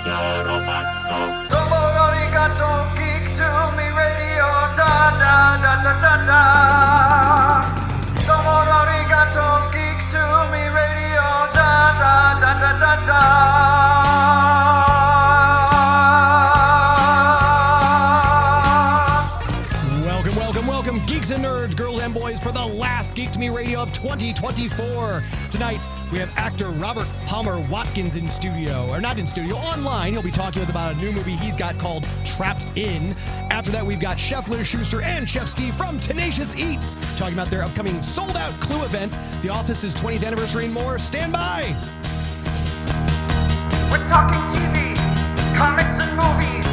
Domo arigato, geek to me radio, da da da da da da. Domo arigato, geek to me radio, da da da da da da. Welcome, geeks and nerds, girls and boys, for the last Geek to Me Radio of 2024. Tonight, we have actor Robert Palmer Watkins in studio, or not in studio, online. He'll be talking about a new movie he's got called Trapped In. After that, we've got Chef Liz Schuster and Chef Steve from Tenacious Eats talking about their upcoming sold-out Clue event, The Office's 20th anniversary, and more. Stand by! We're talking TV, comics and movies,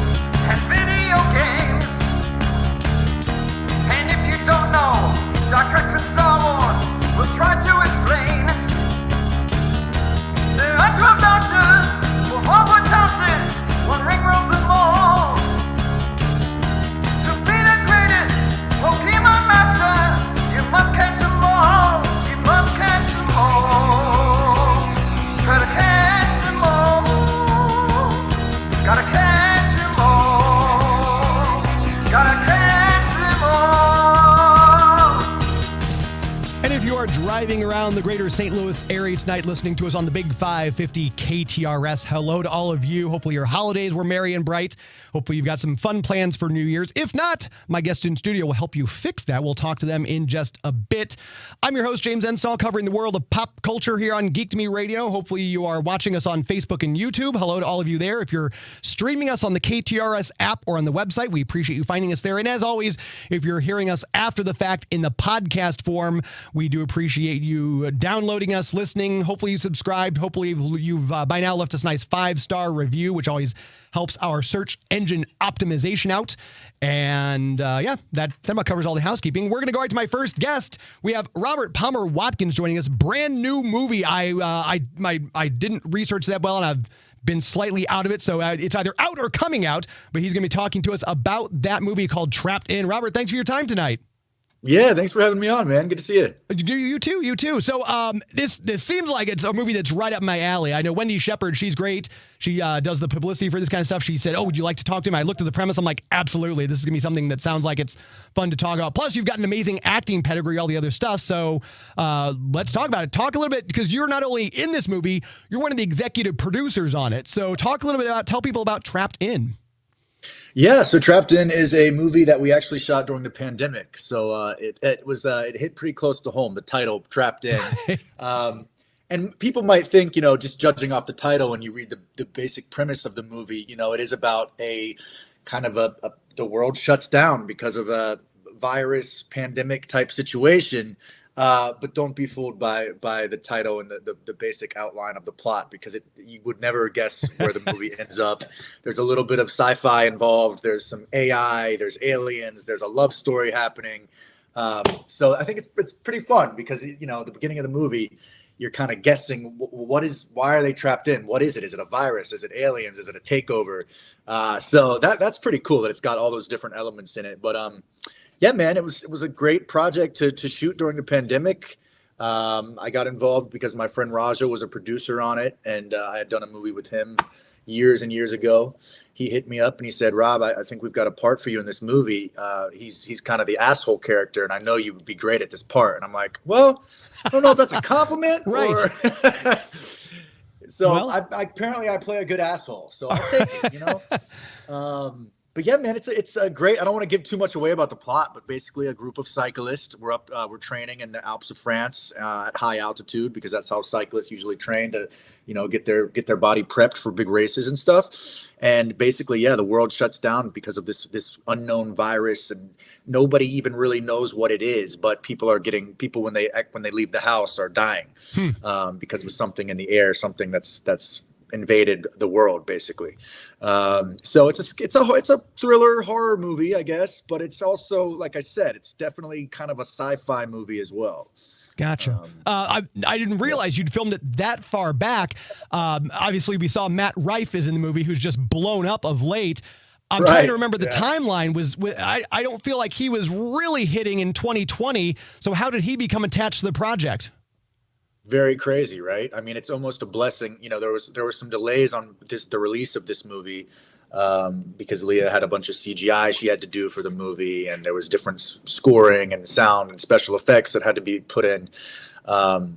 and video games. And if you don't know Star Trek from Star Wars, we'll try to explain. There are 12 doctors for Hogwarts houses, one ring rules them all. To be the greatest Pokemon master, you must catch them all. You must catch them all. Try to catch them all. Gotta catch them all. Gotta catch them all. And if you are driving around the greater St. Louis area tonight listening to us on the Big 550 KTRS, hello to all of you. Hopefully your holidays were merry and bright. Hopefully you've got some fun plans for New Year's. If not, my guest in studio will help you fix that. We'll talk to them in just a bit. I'm your host, James Enstall, covering the world of pop culture here on Geek to Me Radio. Hopefully you are watching us on Facebook and YouTube. Hello to all of you there. If you're streaming us on the KTRS app or on the website, we appreciate you finding us there. And as always, if you're hearing us after the fact in the podcast form, we do appreciate you downloading us, listening. Hopefully you subscribed. Hopefully you've by now left us a nice 5-star review, which always helps our search engine optimization out. And that about covers all the housekeeping. We're going to go right to my first guest. We have Robert Palmer Watkins joining us. Brand new movie. I didn't research that well, and I've been slightly out of it, so it's either out or coming out. But he's going to be talking to us about that movie called Trapped In. Robert, thanks for your time tonight. Yeah, thanks for having me on, man. Good to see you. You too. So this seems like it's a movie that's right up my alley. I know Wendy Shepherd, she's great. She does the publicity for this kind of stuff. She said, would you like to talk to him? I looked at the premise. I'm like, absolutely. This is going to be something that sounds like it's fun to talk about. Plus, you've got an amazing acting pedigree, all the other stuff. So let's talk about it. Talk a little bit, because you're not only in this movie, you're one of the executive producers on it. So talk a little bit tell people about Trapped In. Yeah, so Trapped In is a movie that we actually shot during the pandemic. So it hit pretty close to home, the title, Trapped In. And people might think, just judging off the title and you read the basic premise of the movie, it is about a kind of the world shuts down because of a virus pandemic type situation. But don't be fooled by the title and the basic outline of the plot, because you would never guess where the movie ends up. There's a little bit of sci-fi involved. There's some AI. There's aliens. There's a love story happening. So I think it's pretty fun, because at the beginning of the movie, you're kind of guessing why are they trapped in? What is it? Is it a virus? Is it aliens? Is it a takeover? So that's pretty cool that it's got all those different elements in it. But yeah, man, it was a great project to shoot during the pandemic. I got involved because my friend Raja was a producer on it, and I had done a movie with him years and years ago. He hit me up and he said, "Rob, I think we've got a part for you in this movie. He's kind of the asshole character, and I know you would be great at this part." And I'm like, "Well, I don't know if that's a compliment, right?" So apparently I play a good asshole, so I'll take it. But yeah, man, it's a great. I don't want to give too much away about the plot, but basically a group of cyclists. We're training in the Alps of France at high altitude, because that's how cyclists usually train to, get their body prepped for big races and stuff. And basically, the world shuts down because of this unknown virus, and nobody even really knows what it is. But people when they leave the house are dying because of something in the air, something that's invaded the world, basically. So it's a thriller horror movie, I guess, but it's also, like I said, it's definitely kind of a sci-fi movie as well. Gotcha. I didn't realize you'd filmed it that far back. Obviously, we saw Matt Rife is in the movie, who's just blown up of late. I'm trying to remember the timeline. I don't feel like he was really hitting in 2020. So how did he become attached to the project? very crazy, right? I mean, it's almost a blessing. There were some delays on the release of this movie because Leah had a bunch of CGI she had to do for the movie, and there was different scoring and sound and special effects that had to be put in.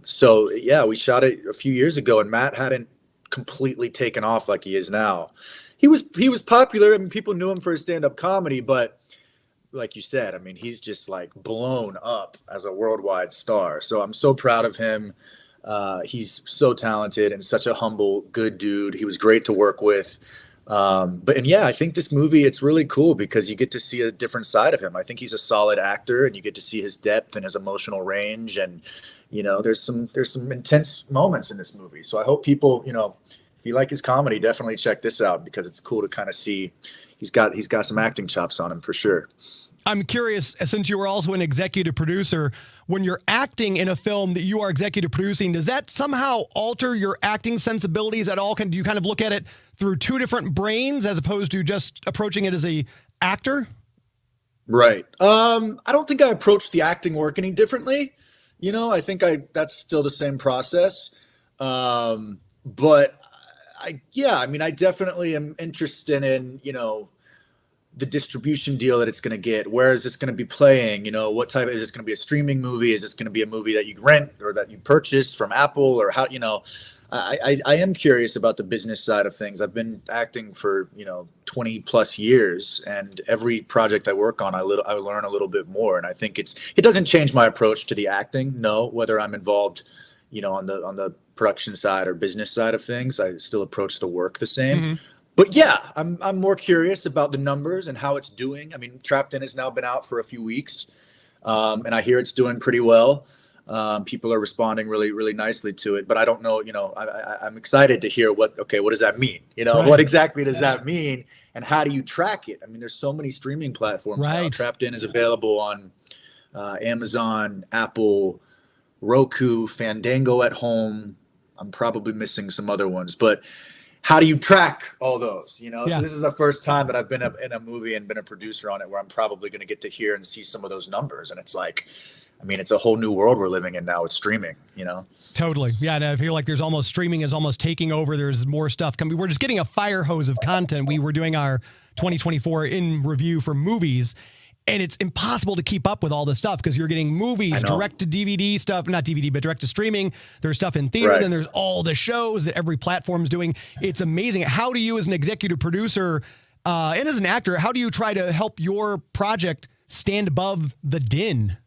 So yeah, we shot it a few years ago, and Matt hadn't completely taken off like he is now. He was popular. I mean, people knew him for his stand-up comedy, but like you said, I mean, he's just like blown up as a worldwide star. So I'm so proud of him. He's so talented and such a humble, good dude. He was great to work with. And yeah, I think this movie, it's really cool because you get to see a different side of him. I think he's a solid actor, and you get to see his depth and his emotional range. And, there's some intense moments in this movie. So I hope people, if you like his comedy, definitely check this out because it's cool to kind of see he's got some acting chops on him for sure. I'm curious, since you were also an executive producer, when you're acting in a film that you are executive producing, does that somehow alter your acting sensibilities at all? Do you kind of look at it through two different brains as opposed to just approaching it as a actor? Right. I don't think I approach the acting work any differently. I think that's still the same process. But I definitely am interested in, the distribution deal that it's going to get. Where is this going to be playing? What type is this going to be a streaming movie? Is this going to be a movie that you rent or that you purchase from Apple or how, I am curious about the business side of things. I've been acting for, 20 plus years, and every project I work on, I learn a little bit more. And I think it doesn't change my approach to the acting. No, whether I'm involved, on the production side or business side of things, I still approach the work the same. Mm-hmm. But yeah, I'm more curious about the numbers and how it's doing. I mean, Trapped In has now been out for a few weeks, and I hear it's doing pretty well. People are responding really, really nicely to it. But I don't know, I'm excited to hear what does that mean? Right. What exactly does that mean? And how do you track it? I mean, there's so many streaming platforms now. Trapped In is available on Amazon, Apple, Roku, Fandango at home. I'm probably missing some other ones, but how do you track all those? So this is the first time that I've been in a movie and been a producer on it where I'm probably going to get to hear and see some of those numbers. And it's like, I mean, it's a whole new world we're living in now with streaming, Totally. Yeah. And I feel like streaming is almost taking over. There's more stuff coming. We're just getting a fire hose of content. We were doing our 2024 in review for movies, and it's impossible to keep up with all this stuff because you're getting movies, direct to DVD stuff, not DVD, but direct to streaming. There's stuff in theater, and there's all the shows that every platform's doing. It's amazing. How do you, as an executive producer and as an actor, how do you try to help your project stand above the din?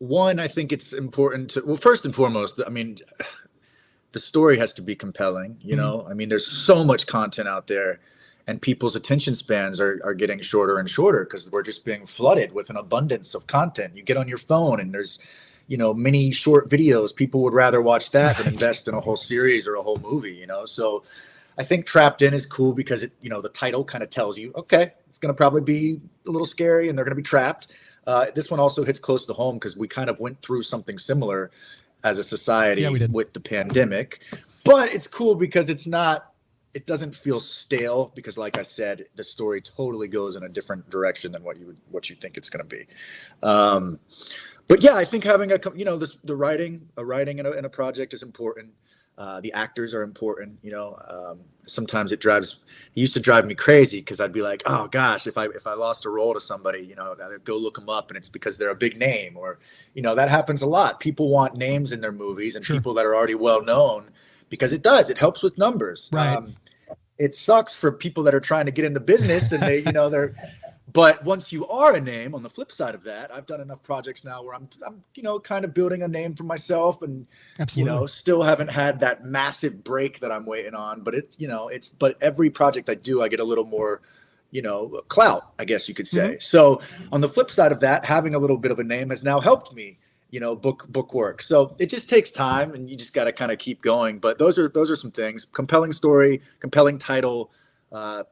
One, I think it's important to, first and foremost, I mean, the story has to be compelling, I mean, there's so much content out there. And people's attention spans are getting shorter and shorter because we're just being flooded with an abundance of content. You get on your phone and there's, many short videos. People would rather watch that than invest in a whole series or a whole movie, So I think Trapped In is cool because it, the title kind of tells you, okay, it's going to probably be a little scary and they're going to be trapped. This one also hits close to home because we kind of went through something similar as a society with the pandemic. But it's cool because it doesn't feel stale because, like I said, the story totally goes in a different direction than what you think it's going to be. But yeah, I think having the writing in a project is important. The actors are important. Sometimes it used to drive me crazy because I'd be like, oh gosh, if I lost a role to somebody, I'd go look them up and it's because they're a big name or, that happens a lot. People want names in their movies and people that are already well known. Because it helps with numbers. Right. It sucks for people that are trying to get in the business and they, but once you are a name, on the flip side of that, I've done enough projects now where I'm kind of building a name for myself and, still haven't had that massive break that I'm waiting on, but but every project I do, I get a little more, clout, I guess you could say. Mm-hmm. So on the flip side of that, having a little bit of a name has now helped me. Book work. So it just takes time and you just got to kind of keep going. But those are some things: compelling story, compelling title,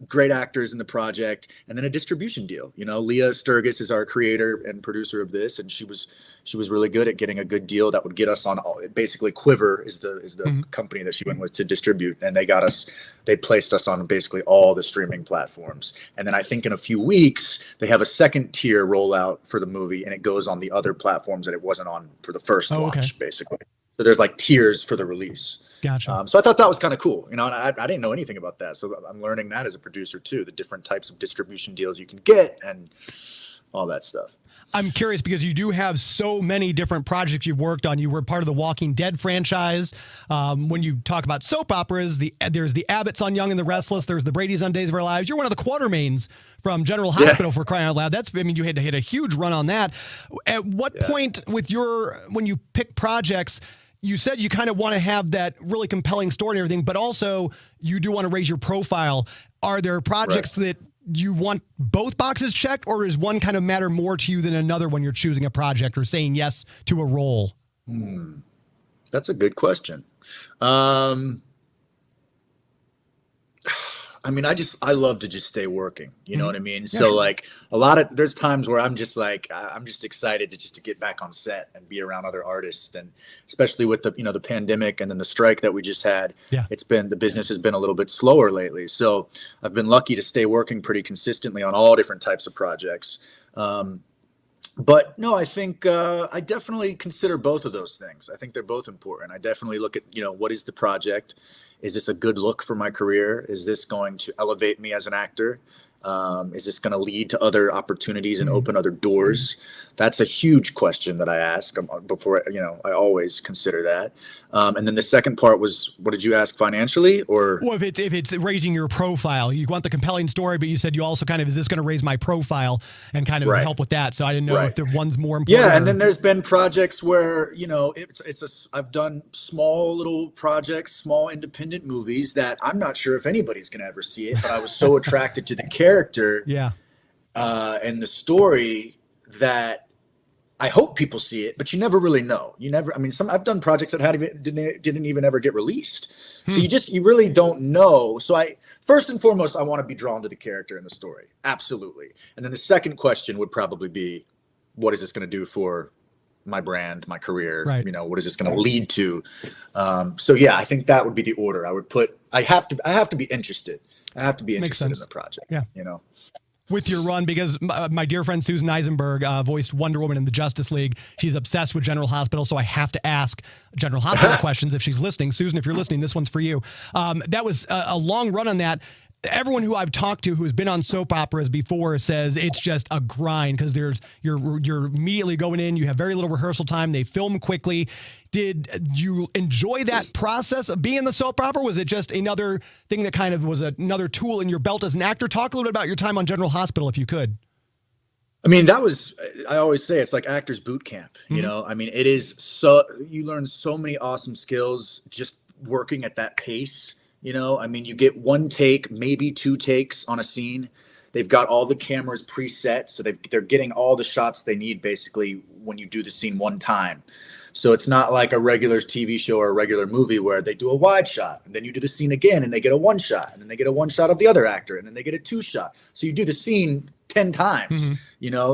great actors in the project, and then a distribution deal. Leah Sturgis is our creator and producer of this, and she was really good at getting a good deal that would get us on basically Quiver is the company that she went with to distribute, and they placed us on basically all the streaming platforms. And then I think in a few weeks they have a second tier rollout for the movie, and it goes on the other platforms that it wasn't on for the first launch, basically. So there's like tiers for the release. Gotcha. So I thought that was kind of cool, and I didn't know anything about that. So I'm learning that as a producer too, the different types of distribution deals you can get and all that stuff. I'm curious because you do have so many different projects you've worked on. You were part of the Walking Dead franchise. When you talk about soap operas, there's the Abbotts on Young and the Restless. There's the Brady's on Days of Our Lives. You're one of the Quartermains from General Hospital, for crying out loud. You had to hit a huge run on that. At what point when you pick projects, you said you kind of want to have that really compelling story and everything, but also you do want to raise your profile. Are there projects that you want both boxes checked, or does one kind of matter more to you than another when you're choosing a project or saying yes to a role? That's a good question. I love to just stay working. You know what I mean? Yeah, so like there's times where I'm just excited to get back on set and be around other artists. And especially with the pandemic and then the strike that we just had, the business has been a little bit slower lately. So I've been lucky to stay working pretty consistently on all different types of projects. But no, I think I definitely consider both of those things. I think they're both important. I definitely look at, what is the project? Is this a good look for my career? Is this going to elevate me as an actor? Is this going to lead to other opportunities and open other doors? That's a huge question that I ask before, I always consider that. And then the second part was, what did you ask, financially or? Well, if it's raising your profile, you want the compelling story, but you said you also kind of, is this going to raise my profile and kind of help with that? So I didn't know if the one's more important. Yeah. And then there's been projects where, I've done small little projects, small independent movies that I'm not sure if anybody's going to ever see it, but I was so attracted to the character and the story that I hope people see it, but you never really know. I've done projects that didn't even ever get released. So you really don't know. So first and foremost, I want to be drawn to the character and the story. Absolutely. And then the second question would probably be, what is this going to do for my brand, my career? Right. What is this going to lead to? I think that would be the order. I have to be interested. I have to be interested in the project. Yeah. With your run, because my dear friend Susan Eisenberg voiced Wonder Woman in the Justice League. She's obsessed with General Hospital, so I have to ask General Hospital questions if she's listening. Susan, if you're listening, this one's for you. That was a long run on that. Everyone who I've talked to who's been on soap operas before says it's just a grind because you're immediately going in. You have very little rehearsal time. They film quickly. Did you enjoy that process of being in the soap opera? Was it just another thing that kind of was another tool in your belt as an actor? Talk a little bit about your time on General Hospital, if you could. I always say it's like actors boot camp. It is you learn so many awesome skills just working at that pace. You get one take, maybe two takes on a scene. They've got all the cameras preset, so they're getting all the shots they need basically when you do the scene one time. So it's not like a regular TV show or a regular movie where they do a wide shot and then you do the scene again and they get a one shot and then they get a one shot of the other actor and then they get a two shot. So you do the scene 10 times.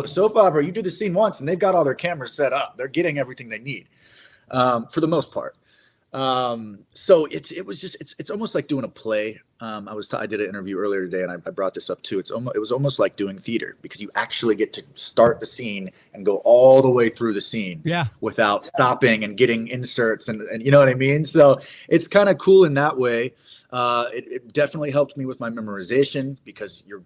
Soap opera, you do the scene once and they've got all their cameras set up. They're getting everything they need for the most part. So it's almost like doing a play. I did an interview earlier today and I brought this up too. It was almost like doing theater because you actually get to start the scene and go all the way through the scene without stopping and getting inserts and you know what I mean? So it's kind of cool in that way. It definitely helped me with my memorization because you're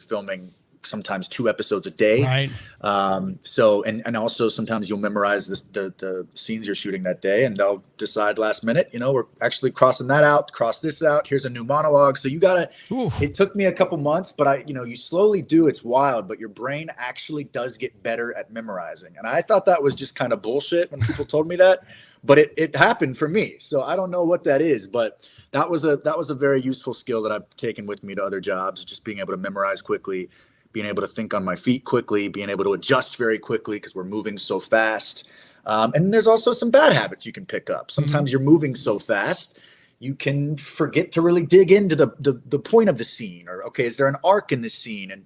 filming sometimes 2 episodes a day. Right. And also sometimes you'll memorize the scenes you're shooting that day and they'll decide last minute, we're actually crossing that out, cross this out. Here's a new monologue. So it took me a couple months, but you slowly do. It's wild, but your brain actually does get better at memorizing. And I thought that was just kind of bullshit when people told me that, but it happened for me. So I don't know what that is, but that was a very useful skill that I've taken with me to other jobs, just being able to memorize quickly, being able to think on my feet quickly, being able to adjust very quickly because we're moving so fast. And there's also some bad habits you can pick up. Sometimes you're moving so fast, you can forget to really dig into the point of the scene, or, okay, is there an arc in this scene? And,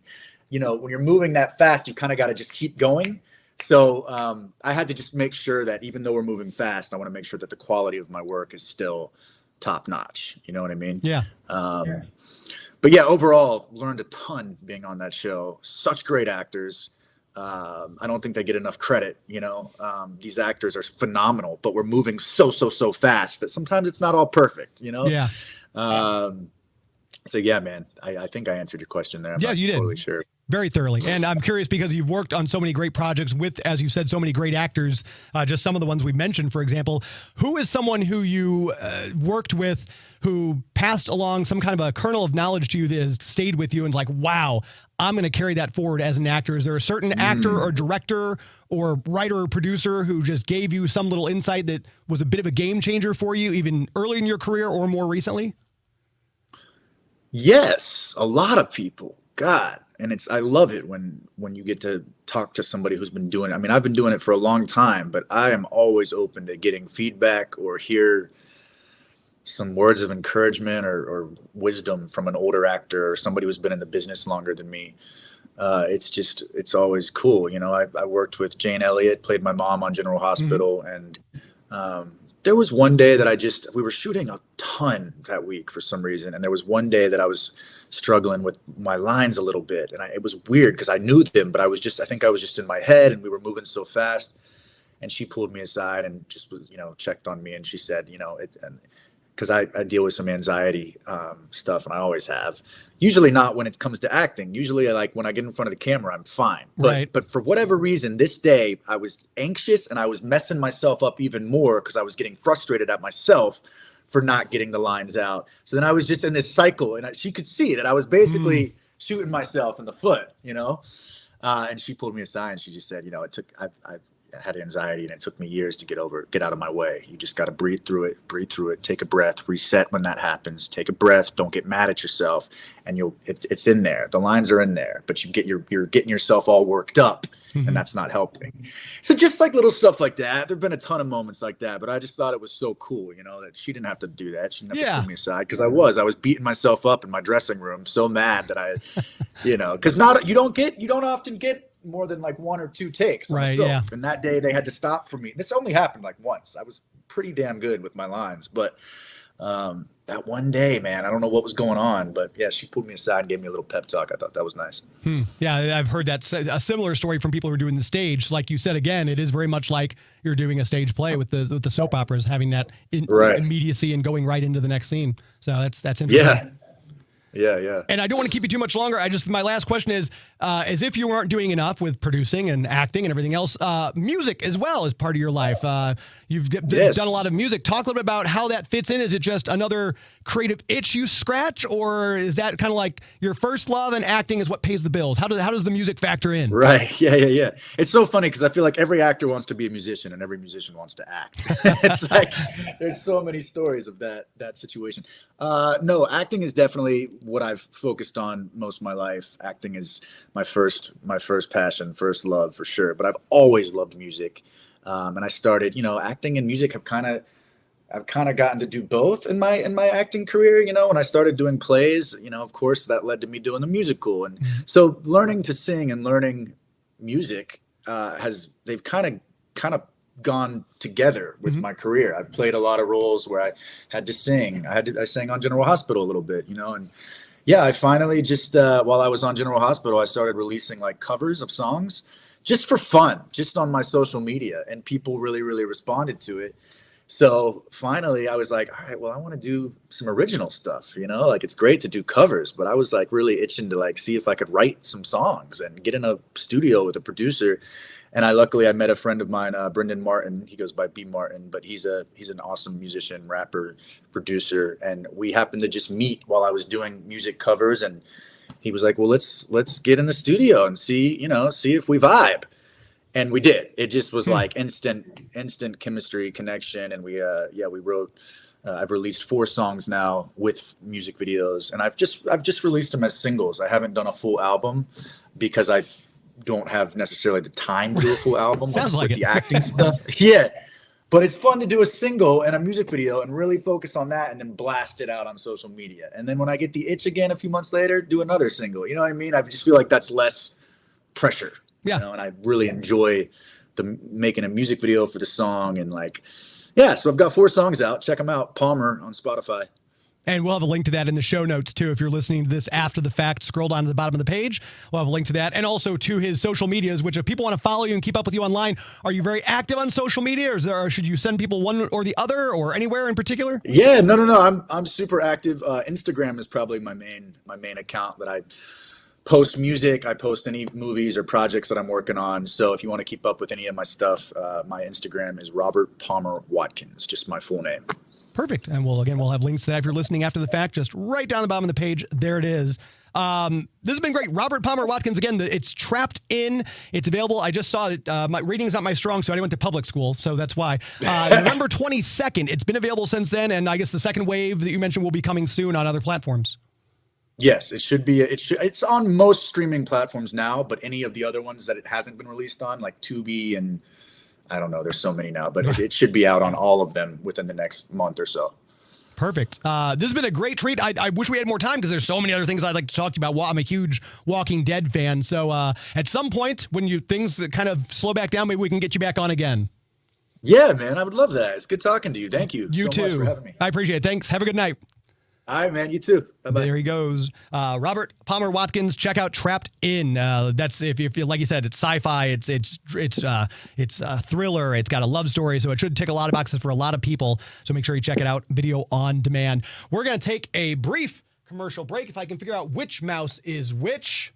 you know, when you're moving that fast, you kind of got to just keep going. So I had to just make sure that even though we're moving fast, I want to make sure that the quality of my work is still top notch. You know what I mean? Yeah. But yeah, overall, learned a ton being on that show. Such great actors. I don't think they get enough credit. You know, these actors are phenomenal, but we're moving so fast that sometimes it's not all perfect. You know? Yeah. So yeah, man, I think I answered your question there. I'm yeah, not you did. Totally sure. Very thoroughly. And I'm curious because you've worked on so many great projects with, as you said, so many great actors, just some of the ones we mentioned, for example. Who is someone who you worked with who passed along some kind of a kernel of knowledge to you that has stayed with you and is like, wow, I'm going to carry that forward as an actor? Is there a certain actor or director or writer or producer who just gave you some little insight that was a bit of a game changer for you, even early in your career or more recently? Yes, a lot of people. God. And I love it when you get to talk to somebody who's been doing it. I mean, I've been doing it for a long time, but I am always open to getting feedback or hear some words of encouragement or wisdom from an older actor or somebody who's been in the business longer than me. It's always cool. You know, I worked with Jane Elliott, played my mom on General Hospital. And there was one day that we were shooting a ton that week for some reason. And there was one day that I was struggling with my lines a little bit. And it was weird because I knew them, but I think I was just in my head and we were moving so fast. And she pulled me aside and just was, checked on me. And she said, because I deal with some anxiety stuff, and I always have. Usually not when it comes to acting. Usually, when I get in front of the camera, I'm fine. But for whatever reason, this day I was anxious and I was messing myself up even more because I was getting frustrated at myself for not getting the lines out. So then I was just in this cycle, and she could see that I was basically shooting myself in the foot, And she pulled me aside and she just said, I've had anxiety and it took me years to get out of my way. You just got to breathe through it, take a breath, reset when that happens, take a breath, don't get mad at yourself. And it's in there. The lines are in there, but you're getting yourself all worked up and that's not helping. So just little stuff like that. There've been a ton of moments like that, but I just thought it was so cool, that she didn't have to do that. She didn't have to pull me aside because I was beating myself up in my dressing room so mad that because you don't often get more than one or two takes. Right. Yeah. And that day they had to stop for me. This only happened once. I was pretty damn good with my lines, but that one day, man, I don't know what was going on, but yeah, she pulled me aside and gave me a little pep talk. I thought that was nice. Yeah. I've heard a similar story from people who are doing the stage. Like you said, again, it is very much like you're doing a stage play with the soap operas, having that immediacy and going right into the next scene. So that's interesting. Yeah. Yeah. And I don't want to keep you too much longer. My last question is, as if you weren't doing enough with producing and acting and everything else, music as well is part of your life. You've done a lot of music. Talk a little bit about how that fits in. Is it just another creative itch you scratch, or is that kind of like your first love and acting is what pays the bills? How does the music factor in? Right. Yeah. It's so funny because I feel like every actor wants to be a musician and every musician wants to act. It's there's so many stories of that situation. No, acting is definitely what I've focused on most of my life. Acting is my first passion, first love for sure. But I've always loved music, and I started, acting and music I've kind of gotten to do both in my acting career. When I started doing plays, of course that led to me doing the musical, and so learning to sing and learning music they've kind of gone together with my career. I've played a lot of roles where I had to sing. I sang on General Hospital a little bit, and yeah, I finally just while I was on General Hospital, I started releasing covers of songs just for fun, just on my social media, and people really, really responded to it. So finally I was like, all right, well, I want to do some original stuff, it's great to do covers, but I was really itching to see if I could write some songs and get in a studio with a producer. And luckily I met a friend of mine, Brendan Martin. He goes by B Martin, but he's an awesome musician, rapper, producer. And we happened to just meet while I was doing music covers. And he was like, well, let's get in the studio and see if we vibe. And we did. It just was instant chemistry, connection. And we wrote, I've released 4 songs now with music videos, and I've just released them as singles. I haven't done a full album because I don't have necessarily the time to do a full album. Sounds like the acting stuff. Yeah. But it's fun to do a single and a music video and really focus on that and then blast it out on social media. And then when I get the itch again a few months later, do another single. You know what I mean? I just feel like that's less pressure. Yeah. You know, and I really enjoy making a music video for the song. And like, yeah, so I've got 4 songs out. Check them out. Palmer on Spotify. And we'll have a link to that in the show notes, too. If you're listening to this after the fact, scroll down to the bottom of the page. We'll have a link to that. And also to his social medias, which if people want to follow you and keep up with you online, are you very active on social media, or should you send people one or the other, or anywhere in particular? Yeah, no. I'm super active. Instagram is probably my main account that I post music. I post any movies or projects that I'm working on. So if you want to keep up with any of my stuff, my Instagram is Robert Palmer Watkins, just my full name. Perfect. And we'll have links to that if you're listening after the fact, just right down the bottom of the page. There it is. This has been great. Robert Palmer Watkins, again, it's Trapped In. It's available. I just saw it. My reading is not my strong, so I went to public school, so that's why. November 22nd. It's been available since then, and I guess the second wave that you mentioned will be coming soon on other platforms. Yes, it should be. It's on most streaming platforms now, but any of the other ones that it hasn't been released on, like Tubi and I don't know, there's so many now, but it should be out on all of them within the next month or so. Perfect. This has been a great treat. I wish we had more time because there's so many other things I'd like to talk to you about. I'm a huge Walking Dead fan. So at some point when things kind of slow back down, maybe we can get you back on again. Yeah, man, I would love that. It's good talking to you. Thank you. You so too. much for having me. I appreciate it. Thanks. Have a good night. All right, man. You too. Bye-bye. There he goes. Robert Palmer Watkins. Check out Trapped In. That's if like you said, it's sci-fi. It's a thriller. It's got a love story, so it should tick a lot of boxes for a lot of people. So make sure you check it out. Video on demand. We're gonna take a brief commercial break. If I can figure out which mouse is which.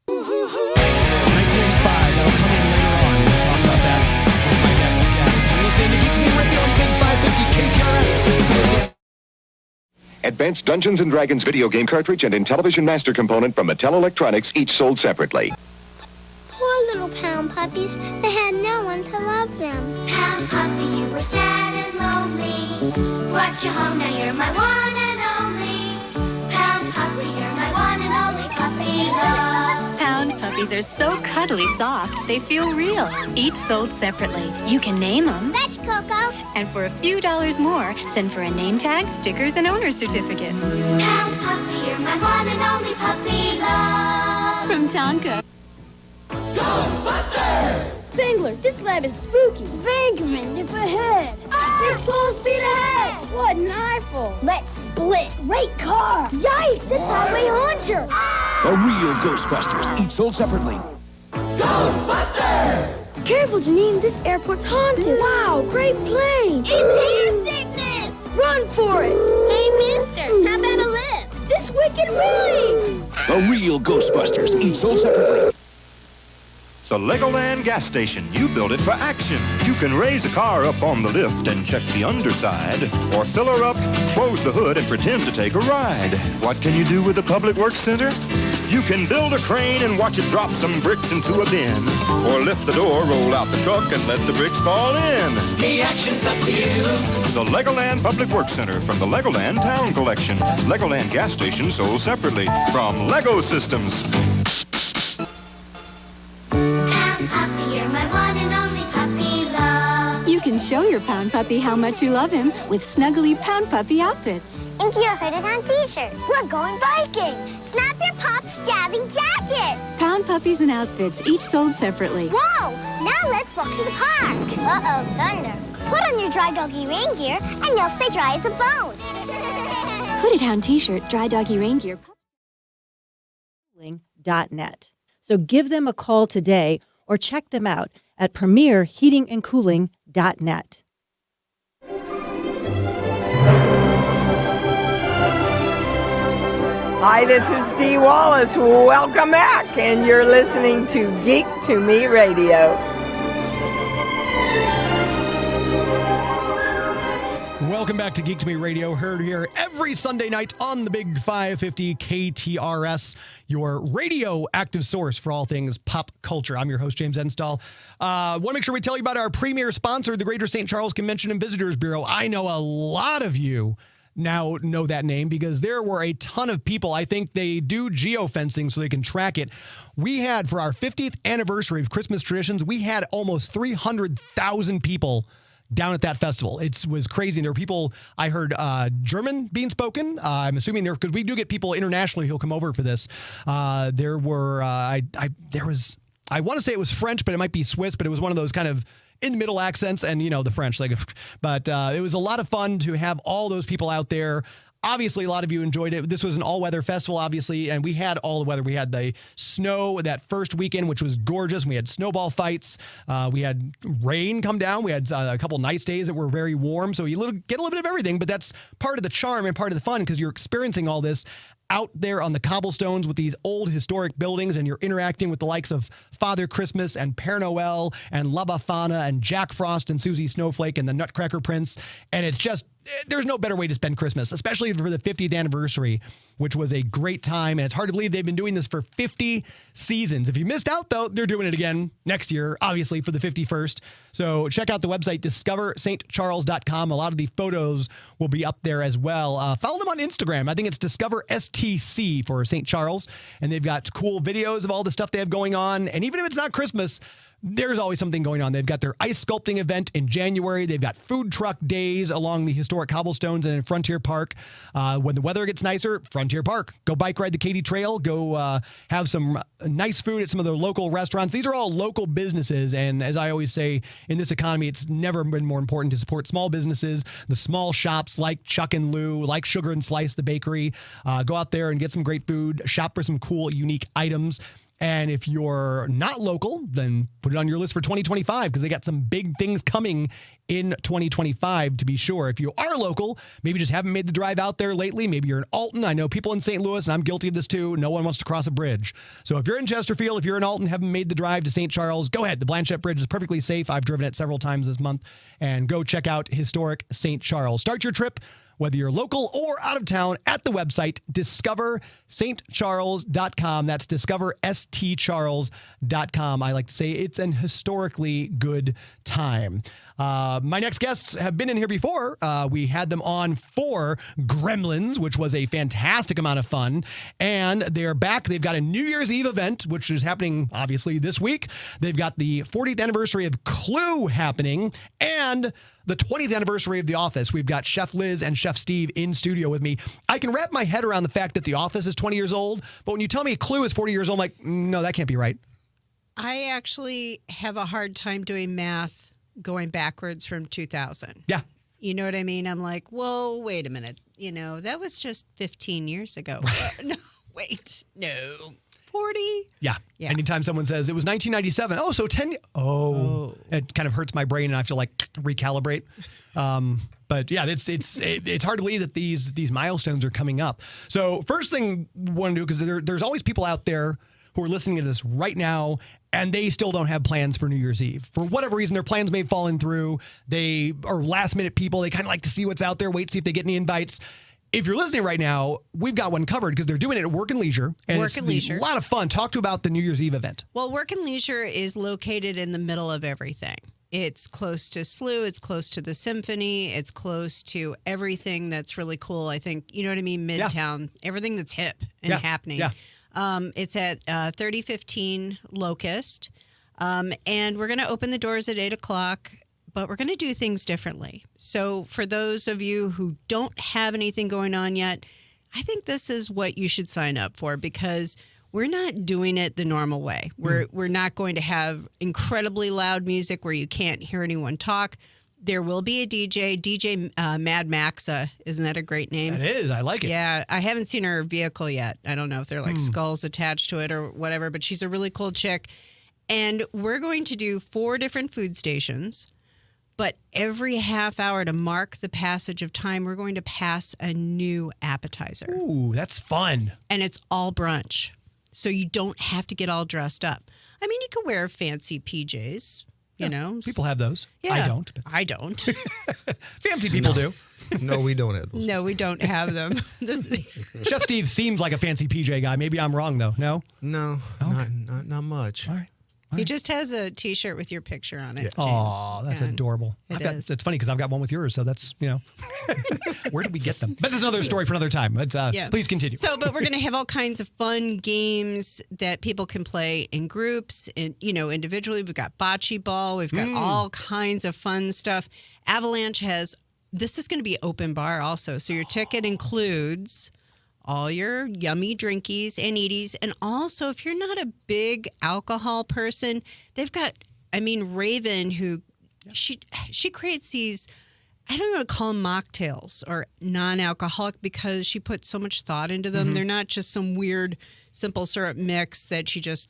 1985. That'll come in later on. We'll talk about that with my next guest. You're listening to Geek to Me Radio on Big 550 KTRS. Advanced Dungeons & Dragons video game cartridge and Intellivision master component from Mattel Electronics, each sold separately. Poor little pound puppies. They had no one to love them. Pound puppy, you were sad and lonely. Brought you home, now you're my one and only. Pound puppy, you're my one and only puppy love. Pound puppies are so cuddly soft, they feel real. Each sold separately. You can name them. Fetch, Coco. And for a few dollars more, send for a name tag, stickers, and owner certificate. Pound puppy, you're my one and only puppy love. From Tonka. Spangler, this lab is spooky. Bankman, nip ahead. It's full speed ahead. What an eyeful. Let's split. Great car. Yikes, it's Highway Hunter. The real Ghostbusters, each sold separately. Careful, Janine, this airport's haunted. Wow, great plane. It's air sickness. Run for it. Hey, mister, how about a lift? This wicked ride. The real Ghostbusters, each sold separately. The Legoland gas station. You build it for action. You can raise a car up on the lift and check the underside, or fill her up, close the hood, and pretend to take a ride. What can you do with the Public Works Center? You can build a crane and watch it drop some bricks into a bin, or lift the door, roll out the truck, and let the bricks fall in. The action's up to you. The Legoland Public Works Center from the Legoland Town Collection. Legoland gas station sold separately from Lego Systems. Pound puppy, you're my one and only puppy love. You can show your Pound Puppy how much you love him with snuggly Pound Puppy outfits. Into your hooded on t-shirt. We're going biking. Snap your pop's jazzy jacket. Pound Puppies and outfits, each sold separately. Whoa! Now let's walk to the park. Uh-oh, thunder. Put on your dry doggy rain gear and you'll stay dry as a bone. Hooded Hound t-shirt, dry doggy rain gear. .net. So give them a call today or check them out at premierheatingandcooling.net. Hi, this is Dee Wallace. Welcome back, and you're listening to Geek to Me Radio. Welcome back to Geek to Me Radio, heard here every Sunday night on the Big 550 KTRS, your radio active source for all things pop culture. I'm your host, James Enstall. Want to make sure we tell you about our premier sponsor, the Greater St. Charles Convention and Visitors Bureau. I know a lot of you now know that name because there were a ton of people. I think they do geofencing so they can track it. We had, for our 50th anniversary of Christmas traditions, we had almost 300,000 people down at that festival. It was crazy. And there were people, I heard German being spoken. I'm assuming there, because we do get people internationally who'll come over for this. There were, I want to say it was French, but it might be Swiss, but it was one of those kind of in the middle accents and, the French. But it was a lot of fun to have all those people out there. Obviously, a lot of you enjoyed it. This was an all-weather festival, obviously, and we had all the weather. We had the snow that first weekend, which was gorgeous. We had snowball fights. We had rain come down. We had a couple nice days that were very warm. So you get a little bit of everything, but that's part of the charm and part of the fun because you're experiencing all this out there on the cobblestones with these old historic buildings, and you're interacting with the likes of Father Christmas and Père Noël and La Befana and Jack Frost and Susie Snowflake and the Nutcracker Prince. And it's just, there's no better way to spend Christmas, especially for the 50th anniversary, which was a great time. And it's hard to believe they've been doing this for 50 seasons. If you missed out, though, they're doing it again next year, obviously, for the 51st. So check out the website, discoverstcharles.com. A lot of the photos will be up there as well. Follow them on Instagram. I think it's Discover STC for St. Charles. And they've got cool videos of all the stuff they have going on. And even if it's not Christmas, there's always something going on. They've got their ice sculpting event in January. They've got food truck days along the historic cobblestones and in Frontier Park. When the weather gets nicer, Frontier Park. Go bike ride the Katy Trail. Go have some nice food at some of their local restaurants. These are all local businesses. And as I always say, in this economy, it's never been more important to support small businesses, the small shops like Chuck and Lou, like Sugar and Slice, the bakery. Go out there and get some great food. Shop for some cool, unique items. And if you're not local, then put it on your list for 2025 because they got some big things coming in 2025 to be sure. If you are local, maybe just haven't made the drive out there lately. Maybe you're in Alton. I know people in St. Louis, and I'm guilty of this too. No one wants to cross a bridge. So if you're in Chesterfield, if you're in Alton, haven't made the drive to St. Charles, go ahead. The Blanchette Bridge is perfectly safe. I've driven it several times this month. And go check out historic St. Charles. Start your trip, whether you're local or out of town, at the website, discoverstcharles.com. That's discoverstcharles.com. I like to say it's an historically good time. My next guests have been in here before. We had them on for Gremlins, which was a fantastic amount of fun. And they're back. They've got a New Year's Eve event, which is happening, obviously, this week. They've got the 40th anniversary of Clue happening and the 20th anniversary of The Office. We've got Chef Liz and Chef Steve in studio with me. I can wrap my head around the fact that The Office is 20 years old, but when you tell me Clue is 40 years old, I'm like, no, that can't be right. I actually have a hard time doing math going backwards from 2000. Yeah. You know what I mean? I'm like, whoa, wait a minute. That was just 15 years ago. No, wait, no. 40? Yeah. Anytime someone says it was 1997, oh, so 10. It kind of hurts my brain and I have to recalibrate. But yeah, it's hard to believe that these milestones are coming up. So first thing we want to do, because there's always people out there who are listening to this right now and they still don't have plans for New Year's Eve. For whatever reason, their plans may have fallen through. They are last minute people. They kind of like to see what's out there, wait to see if they get any invites. If you're listening right now, we've got one covered because they're doing it at Work and Leisure. And Work and Leisure. A lot of fun. Talk to about the New Year's Eve event. Well, Work and Leisure is located in the middle of everything. It's close to SLU. It's close to the Symphony. It's close to everything that's really cool. I think, you know what I mean? Midtown, everything that's hip and happening. Yeah. It's at 3015 Locust. And we're going to open the doors at 8 o'clock. But we're going to do things differently. So for those of you who don't have anything going on yet, I think this is what you should sign up for because we're not doing it the normal way. We're not going to have incredibly loud music where you can't hear anyone talk. There will be a DJ Mad Maxa. Isn't that a great name? It is. I like it. Yeah. I haven't seen her vehicle yet. I don't know if they're like skulls attached to it or whatever, but she's a really cool chick. And we're going to do 4 different food stations. But every half hour to mark the passage of time, we're going to pass a new appetizer. Ooh, that's fun. And it's all brunch. So you don't have to get all dressed up. I mean, you could wear fancy PJs, you know. People have those. Yeah. I don't. I don't. Fancy people do. No, we don't have those. No, we don't have them. Chef Steve seems like a fancy PJ guy. Maybe I'm wrong, though. No? No, okay. not much. All right. He just has a T-shirt with your picture on it. Oh, that's adorable. It's funny because I've got one with yours, so that's, where did we get them? But that's another story for another time. But, please continue. But we're going to have all kinds of fun games that people can play in groups and, individually. We've got bocce ball. We've got all kinds of fun stuff. Avalanche this is going to be open bar also. So your ticket includes all your yummy drinkies and eaties. And also, if you're not a big alcohol person, they've got, Raven, who she creates these, I don't know, call them mocktails or non-alcoholic because she puts so much thought into them. They're not just some weird simple syrup mix that she just,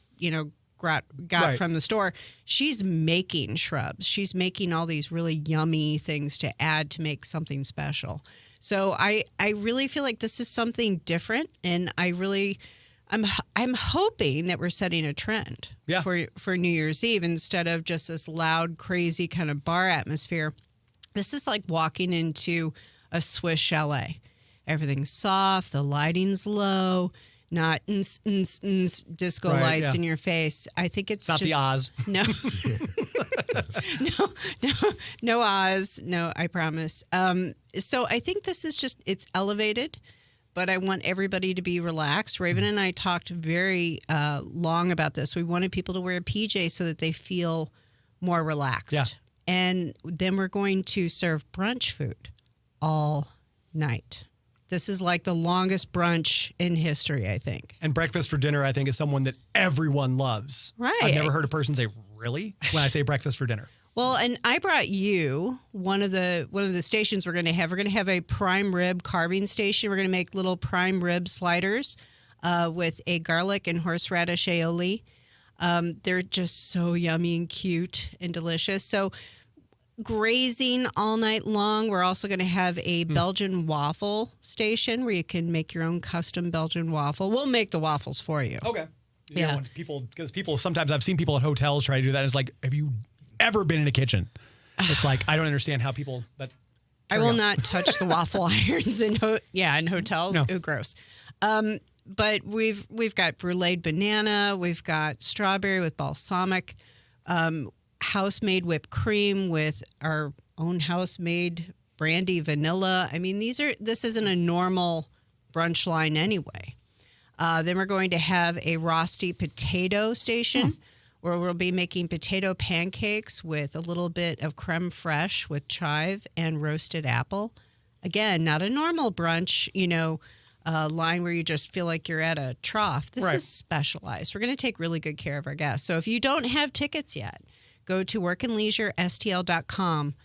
got from the store. She's making shrubs. She's making all these really yummy things to add to make something special. So I really feel like this is something different, and I'm hoping that we're setting a trend for New Year's Eve instead of just this loud, crazy kind of bar atmosphere. This is like walking into a Swiss chalet. Everything's soft, the lighting's low, not disco lights in your face. I think it's not just, the Oz. No. No Oz. No, I promise. So I think this is it's elevated, but I want everybody to be relaxed. Raven and I talked very long about this. We wanted people to wear a PJ so that they feel more relaxed. Yeah. And then we're going to serve brunch food all night. This is like the longest brunch in history, I think. And breakfast for dinner, I think, is someone that everyone loves. Right. I've never heard a person say, really? When I say breakfast for dinner. Well, and I brought you one of the stations we're going to have. We're going to have a prime rib carving station. We're going to make little prime rib sliders with a garlic and horseradish aioli. They're just so yummy and cute and delicious. So grazing all night long. We're also going to have a Belgian waffle station where you can make your own custom Belgian waffle. We'll make the waffles for you. Okay. Yeah. Because people, sometimes I've seen people at hotels try to do that. And it's like, have you ever been in a kitchen? It's like, I don't understand how people I will not touch the waffle irons in hotels. No. Ooh, gross. But we've got bruleed banana. We've got strawberry with balsamic, house-made whipped cream with our own house-made brandy vanilla. I mean, this isn't a normal brunch line anyway. Then we're going to have a Rosti potato station where we'll be making potato pancakes with a little bit of creme fraiche with chive and roasted apple. Again, not a normal brunch, line where you just feel like you're at a trough. This is specialized. We're going to take really good care of our guests. So if you don't have tickets yet, go to workandleisurestl.com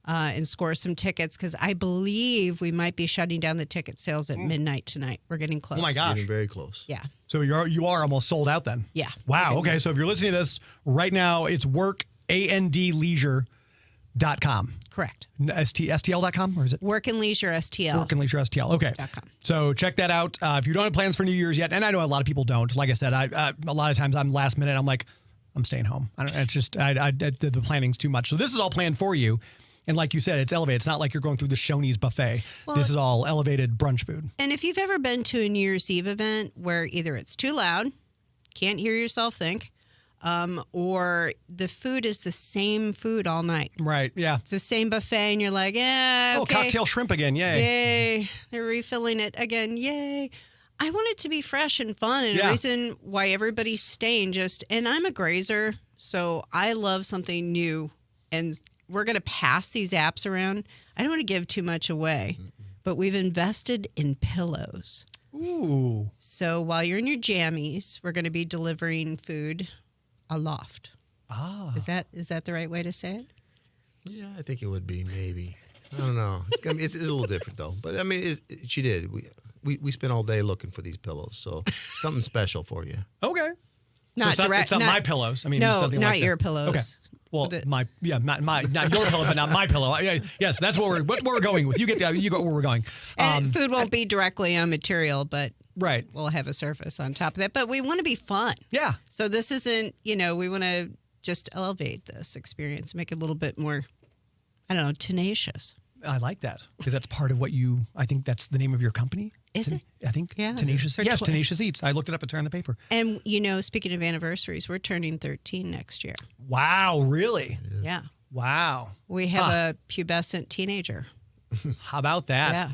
and score some tickets because I believe we might be shutting down the ticket sales at midnight tonight. We're getting close. Oh my gosh. Getting very close. Yeah. So you are almost sold out then? Yeah. Wow. Okay. So if you're listening to this right now, it's workandleisure.com. Correct. STL.com or is it? Workandleisurestl. Workandleisurestl. Okay. So check that out. If you don't have plans for New Year's yet, and I know a lot of people don't. Like I said, a lot of times I'm last minute. I'm like, I'm staying home. It's just the planning's too much. So this is all planned for you. And like you said, it's elevated. It's not like you're going through the Shoney's buffet. Well, this is all elevated brunch food. And if you've ever been to a New Year's Eve event where either it's too loud, can't hear yourself think, or the food is the same food all night. Right, yeah. It's the same buffet, and you're like, okay. Oh, cocktail shrimp again, yay. Yay. They're refilling it again, yay. I want it to be fresh and fun, and a reason why everybody's staying and I'm a grazer, so I love something new, and we're going to pass these apps around. I don't want to give too much away, but we've invested in pillows. Ooh. So while you're in your jammies, we're going to be delivering food aloft. Ah. Is that the right way to say it? Yeah, I think it would be, maybe. I don't know. It's a little different, though. But, I mean, she did. We spent all day looking for these pillows, so something special for you. Okay. Not so it's not my pillows. I mean, no, something not like your pillows. Okay. Well, not your pillow, but not my pillow. Yes, that's what we're going with. You get where we're going. And food won't be directly on material, but right, we'll have a surface on top of that. But we want to be fun. Yeah. So this isn't, we want to just elevate this experience, make it a little bit more, I don't know, tenacious. I like that because that's part of what I think that's the name of your company. Is it? I think. Yeah. Tenacious. Yes, Tenacious Eats. I looked it up. It's on the paper. And, speaking of anniversaries, we're turning 13 next year. Wow, really? Yeah. Wow. We have a pubescent teenager. How about that? Yeah.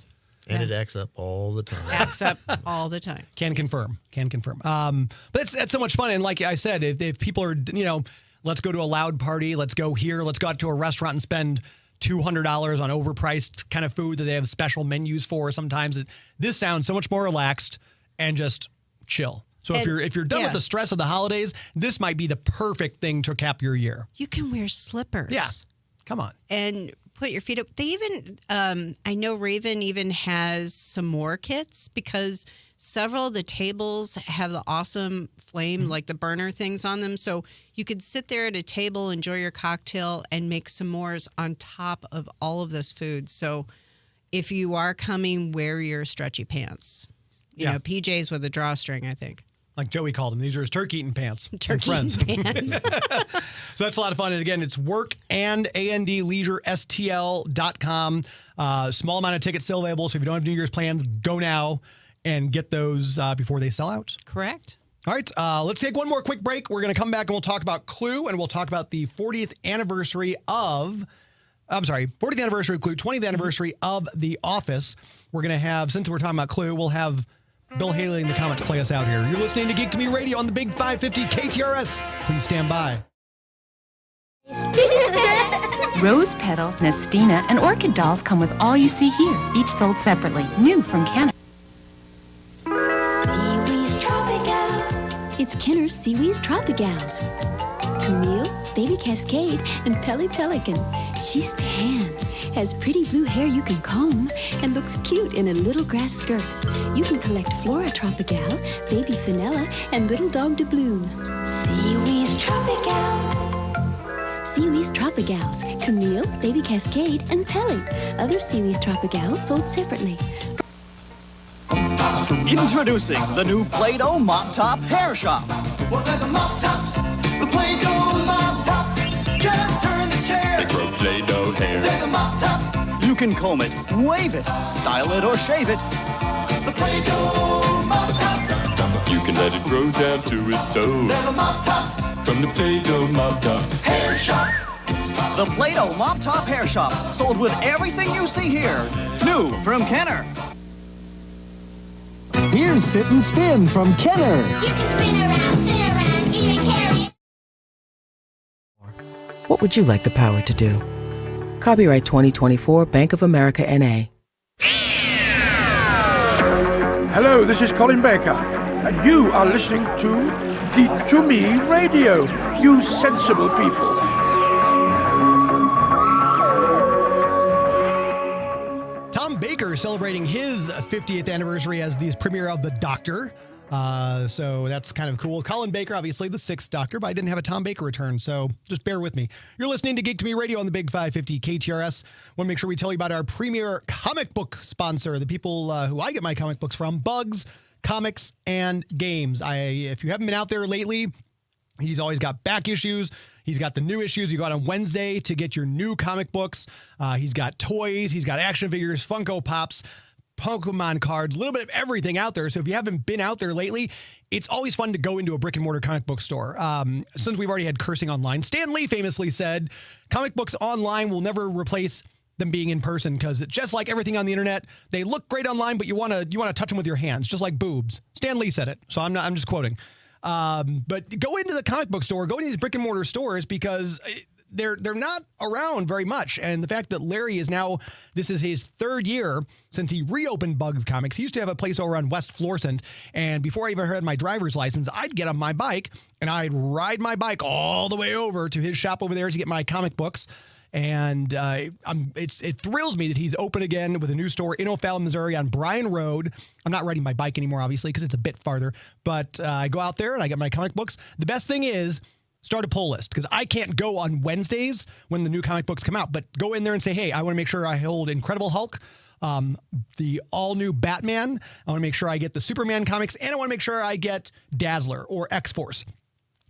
And it acts up all the time. Acts up all the time. Can confirm. But that's so much fun. And like I said, if people are, let's go to a loud party. Let's go here. Let's go out to a restaurant and spend $200 on overpriced kind of food that they have special menus for. Sometimes this sounds so much more relaxed and just chill. So if you're done with the stress of the holidays, this might be the perfect thing to cap your year. You can wear slippers. Yeah. Come on. And put your feet up. They even, I know Raven even has some more kits because several of the tables have the awesome flame, like the burner things on them. So you could sit there at a table, enjoy your cocktail, and make s'mores on top of all of this food. So if you are coming, wear your stretchy pants. You know, PJs with a drawstring, I think. Like Joey called them. These are his turkey-eating pants. Turkey-eating pants. So that's a lot of fun. And again, it's workandandleisuresTL.com. Small amount of tickets still available. So if you don't have New Year's plans, go now and get those before they sell out. Correct. All right. Let's take one more quick break. We're going to come back and we'll talk about Clue, and we'll talk about the 40th anniversary of 40th anniversary of Clue, 20th anniversary of The Office. We're going to have, since we're talking about Clue, we'll have Bill Haley in the comments play us out here. You're listening to Geek to Me Radio on the Big 550 KTRS. Please stand by. Rose Petal, Nestina, and Orchid dolls come with All You See Here, each sold separately, new from Canada. Seaweed's Tropicals. It's Kenner's Seaweed's Tropicals. Camille, Baby Cascade, and Pelly Pelican. She's tan, has pretty blue hair you can comb, and looks cute in a little grass skirt. You can collect Flora Tropical, Baby Finella, and Little Dog de Bloom. Seaweed's Tropicals. Seaweed's Tropicals. Camille, Baby Cascade, and Pelly. Other Seaweed's Tropicals sold separately. Introducing the new Play-Doh Mop Top Hair Shop. What are the mop tops? The Play-Doh mop tops. Just turn the chair. They grow Play-Doh hair. They're the mop tops. You can comb it, wave it, style it, or shave it. The Play-Doh mop tops. You can let it grow down to his toes. They're the mop tops. From the Play-Doh Mop Top Hair Shop. The Play-Doh Mop Top Hair Shop, sold with everything you see here. New from Kenner. Here's Sit and Spin from Kenner. You can spin around, sit around, even carry. What would you like the power to do? Copyright 2024 Bank of America N.A. Hello, this is Colin Baker, and you are listening to Geek to Me Radio, you sensible people. Tom Baker celebrating his 50th anniversary as the premiere of The Doctor. So that's kind of cool. Colin Baker, obviously the 6th Doctor, but I didn't have a Tom Baker return, so just bear with me. You're listening to Geek to Me Radio on the Big 550 KTRS. Want to make sure we tell you about our premier comic book sponsor, the people who I get my comic books from, Bugs Comics and Games. If you haven't been out there lately, he's always got back issues. He's got the new issues. You go out on Wednesday to get your new comic books. He's got toys. He's got action figures, Funko Pops, Pokemon cards, a little bit of everything out there. So if you haven't been out there lately, it's always fun to go into a brick and mortar comic book store. Since we've already had cursing online, Stan Lee famously said, comic books online will never replace them being in person, because it's just like everything on the internet. They look great online, but you want to touch them with your hands, just like boobs. Stan Lee said it, so I'm just quoting. But go into the comic book store, go into these brick and mortar stores, because they're not around very much. And the fact that Larry this is his 3rd year since he reopened Bugs Comics. He used to have a place over on West Florissant, and before I even had my driver's license, I'd get on my bike and I'd ride my bike all the way over to his shop over there to get my comic books. And it thrills me that he's open again with a new store in O'Fallon, Missouri on Bryan Road. I'm not riding my bike anymore, obviously, because it's a bit farther. But I go out there and I get my comic books. The best thing is start a pull list, because I can't go on Wednesdays when the new comic books come out. But go in there and say, hey, I want to make sure I hold Incredible Hulk, the all-new Batman. I want to make sure I get the Superman comics, and I want to make sure I get Dazzler or X-Force.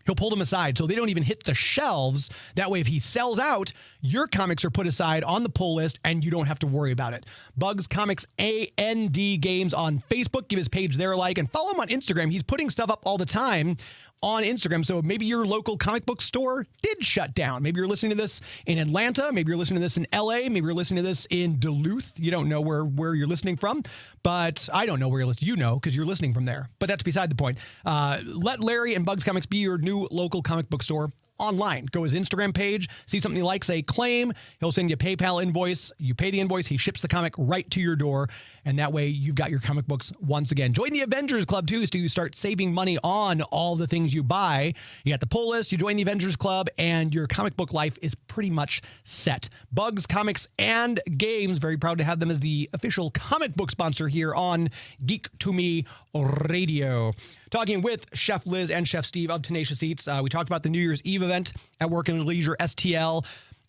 He'll pull them aside so they don't even hit the shelves. That way, if he sells out, your comics are put aside on the pull list and you don't have to worry about it. Bugs Comics AND Games on Facebook. Give his page there a like and follow him on Instagram. He's putting stuff up all the time on Instagram. So maybe your local comic book store did shut down. Maybe you're listening to this in Atlanta. Maybe you're listening to this in LA. Maybe you're listening to this in Duluth. You don't know where you're listening from, but I don't know where you're listening. You know, because you're listening from there. But that's beside the point. Let Larry and Bugs Comics be your new local comic book store online. Go to his Instagram page, see something you like, say claim. He'll send you a PayPal invoice. You pay the invoice. He ships the comic right to your door. And that way you've got your comic books once again. Join the Avengers Club too, so you start saving money on all the things you buy. You got the pull list, you join the Avengers Club, and your comic book life is pretty much set. Bugs, Comics, and Games. Very proud to have them as the official comic book sponsor here on Geek to Me Radio. Talking with Chef Liz and Chef Steve of Tenacious Eats. We talked about the New Year's Eve event at Work and Leisure STL.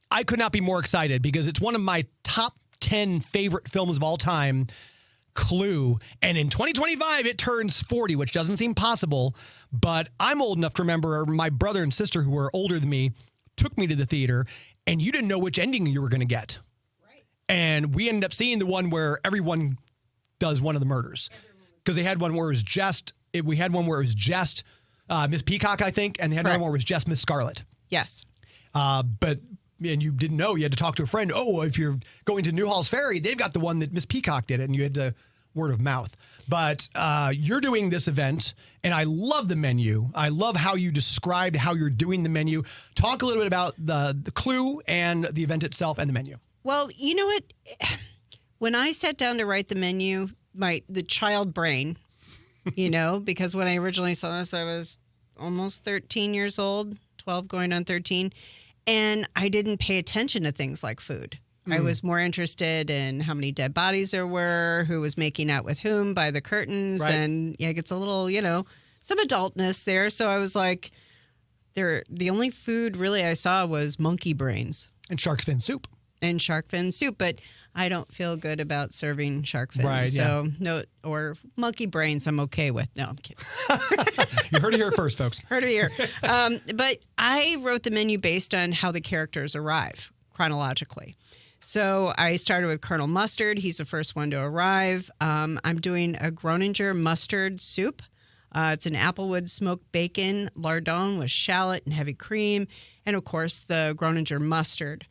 I could not be more excited because it's one of my top 10 favorite films of all time, Clue. And in 2025, it turns 40, which doesn't seem possible. But I'm old enough to remember my brother and sister, who were older than me, took me to the theater, and you didn't know which ending you were going to get. Right. And we ended up seeing the one where everyone does one of the murders. Because they had one where it was just, we had one where it was just Miss Peacock, I think, and they had another one where it was just Miss Scarlet. Yes. And you didn't know. You had to talk to a friend. Oh, if you're going to Newhall's Ferry, they've got the one that Miss Peacock did, and you had to word of mouth. But you're doing this event, and I love the menu. I love how you described how you're doing the menu. Talk a little bit about the Clue and the event itself and the menu. Well, you know what? When I sat down to write the menu, the child brain, because when I originally saw this, I was almost 13 years old, 12 going on 13. And I didn't pay attention to things like food. I was more interested in how many dead bodies there were, who was making out with whom by the curtains. Right. And it gets a little, some adultness there. So I was like, the only food really I saw was monkey brains. And shark fin soup. But I don't feel good about serving shark fins. Right, so no, or monkey brains I'm okay with. No, I'm kidding. You heard it here first, folks. Heard it here. But I wrote the menu based on how the characters arrive chronologically. So I started with Colonel Mustard. He's the first one to arrive. I'm doing a Groninger mustard soup. It's an applewood smoked bacon lardon with shallot and heavy cream. And, of course, the Groninger mustard.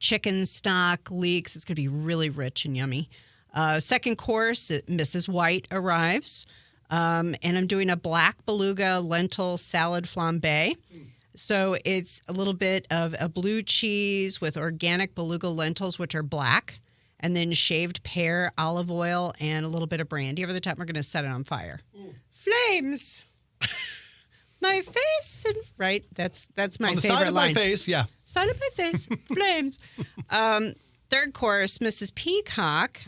Chicken stock, leeks. It's going to be really rich and yummy. Second course, Mrs. White arrives. And I'm doing a black beluga lentil salad flambe. So it's a little bit of a blue cheese with organic beluga lentils, which are black, and then shaved pear, olive oil, and a little bit of brandy over the top. We're going to set it on fire. Flames. My face, and right. That's my on the favorite side of line. my face, yeah. Side of my face, flames. Third course, Mrs. Peacock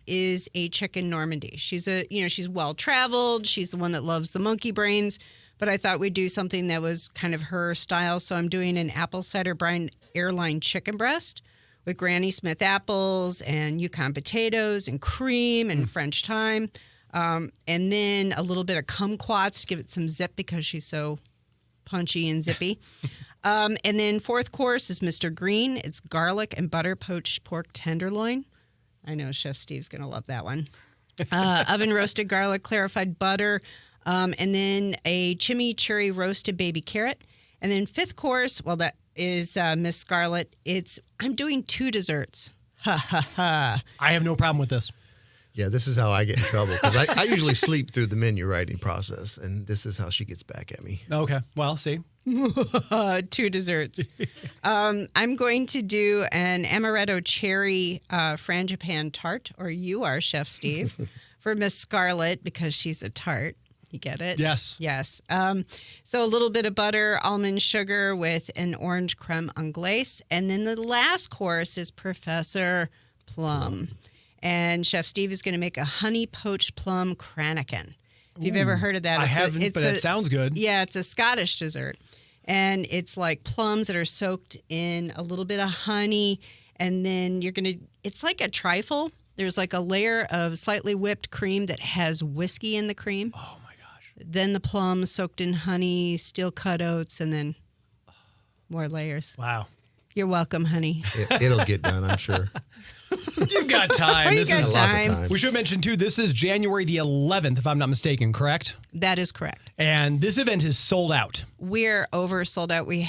is a chicken Normandy. She's she's well traveled. She's the one that loves the monkey brains. But I thought we'd do something that was kind of her style. So I'm doing an apple cider brine airline chicken breast with Granny Smith apples and Yukon potatoes and cream and French thyme. And then a little bit of kumquats to give it some zip because she's so punchy and zippy. And then fourth course is Mr. Green. It's garlic and butter poached pork tenderloin. I know Chef Steve's going to love that one. Oven roasted garlic, clarified butter, and then a chimichurri roasted baby carrot. And then fifth course, well, that is Miss Scarlet. I'm doing 2 desserts. Ha, ha, ha. I have no problem with this. Yeah, this is how I get in trouble because I usually sleep through the menu writing process, and this is how she gets back at me. Okay, well, see. 2 desserts. I'm going to do an amaretto cherry frangipan tart, or you are, Chef Steve, for Miss Scarlet because she's a tart. You get it? Yes. Yes. So a little bit of butter, almond sugar with an orange creme anglaise. And then the last course is Professor Plum. And Chef Steve is going to make a honey poached plum crannikin. If you've ever heard of that. I haven't, but it sounds good. Yeah, it's a Scottish dessert. And it's like plums that are soaked in a little bit of honey. And then it's like a trifle. There's like a layer of slightly whipped cream that has whiskey in the cream. Oh, my gosh. Then the plums soaked in honey, steel cut oats, and then more layers. Wow. You're welcome, honey. It'll get done, I'm sure. You've got time. Lots of time. We should mention, too, this is January the 11th, if I'm not mistaken, correct? That is correct. And this event is sold out. We're over sold out. We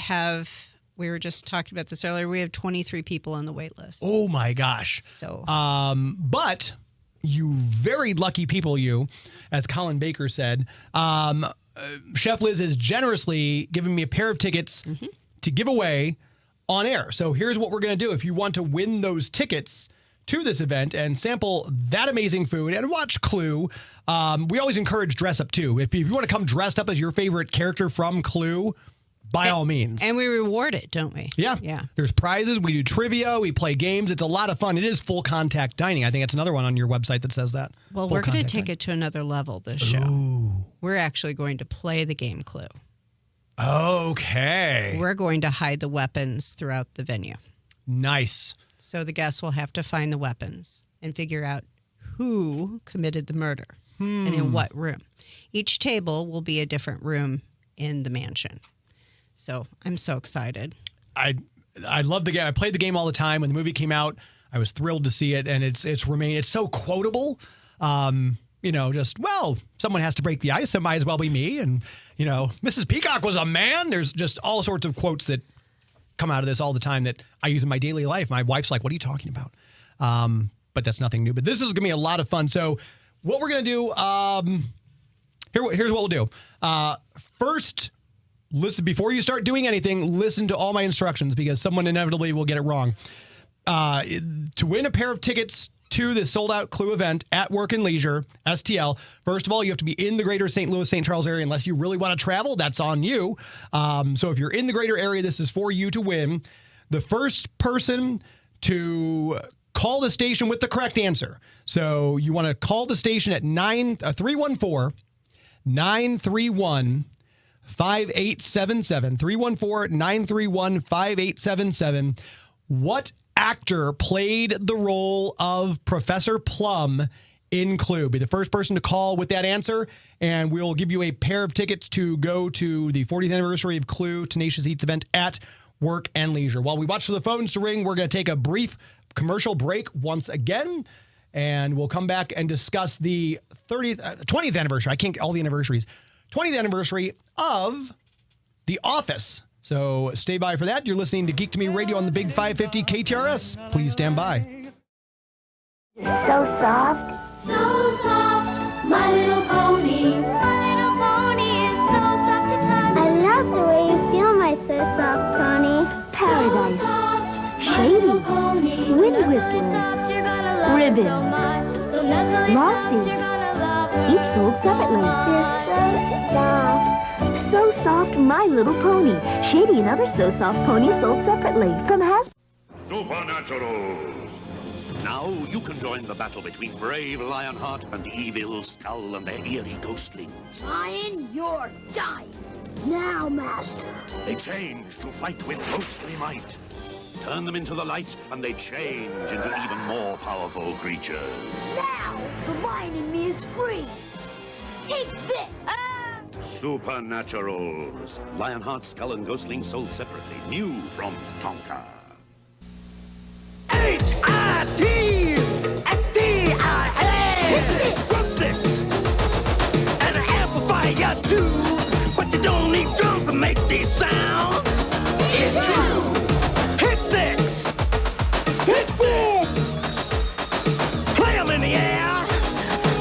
were just talking about this earlier. We have 23 people on the wait list. Oh, my gosh. So, but you very lucky people, as Colin Baker said, Chef Liz has generously given me a pair of tickets to give away on air. So here's what we're going to do. If you want to win those tickets to this event and sample that amazing food and watch Clue, we always encourage dress up too. If you want to come dressed up as your favorite character from Clue, by all means. And we reward it, don't we? Yeah. Yeah. There's prizes. We do trivia. We play games. It's a lot of fun. It is full contact dining. I think it's another one on your website that says that. Well, Full we're going to contact take dining. it to another level this show. Ooh. We're actually going to play the game Clue. Okay. We're going to hide the weapons throughout the venue. Nice. So the guests will have to find the weapons and figure out who committed the murder and in what room. Each table will be a different room in the mansion. So I'm so excited. I love the game. I played the game all the time. When the movie came out, I was thrilled to see it, and it's so quotable. Someone has to break the ice, so it might as well be me. And Mrs. Peacock was a man. There's just all sorts of quotes that come out of this all the time that I use in my daily life. My wife's like, "What are you talking about?" But that's nothing new. But this is gonna be a lot of fun. So what we're gonna do? Here's what we'll do. First. Listen, before you start doing anything, listen to all my instructions because someone inevitably will get it wrong. To win a pair of tickets to this sold-out Clue event at Work and Leisure, STL, first of all, you have to be in the greater St. Louis, St. Charles area. Unless you really want to travel, that's on you. So if you're in the greater area, this is for you to win. The first person to call the station with the correct answer. So you want to call the station at 314-931 5877 314-931-5877. What actor played the role of Professor Plum in Clue? Be the first person to call with that answer, and we'll give you a pair of tickets to go to the 40th anniversary of Clue Tenacious Eats event at Work and Leisure. While we watch for the phones to ring, we're going to take a brief commercial break once again, and we'll come back and discuss the 20th anniversary. I can't get all the anniversaries. 20th anniversary of The Office. So stay by for that. You're listening to Geek to Me Radio on the Big 550 KTRS. Please stand by. So soft. So soft, my little pony. My little pony is so soft to touch. I love the way you feel, my so soft pony. Paradise. Shady. Wind whistling. Ribbon. Lofty. Each sold separately. You're so soft. So soft, My Little Pony. Shady and other So Soft ponies sold separately from Hasbro. Supernatural. Now you can join the battle between brave Lionheart and evil Skull and their eerie ghostlings. Lion, you're dying. Now, Master. They change to fight with ghostly might. Turn them into the light and they change into even more powerful creatures. Now, the lion in me is free. Take this. Supernaturals. Lionheart, Skull, and Ghostling sold separately. New from Tonka. H-I-T-S-T-I-A. Something. And an amplifier too. But you don't need drums to make these sounds. It's true. Hit six. Hit six. Play them in the air.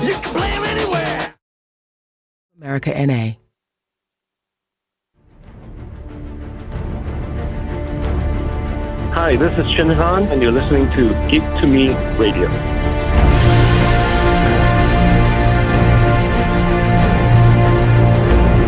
You can play them anywhere. America NA. Hi, this is Shin Han, and you're listening to Geek to Me Radio.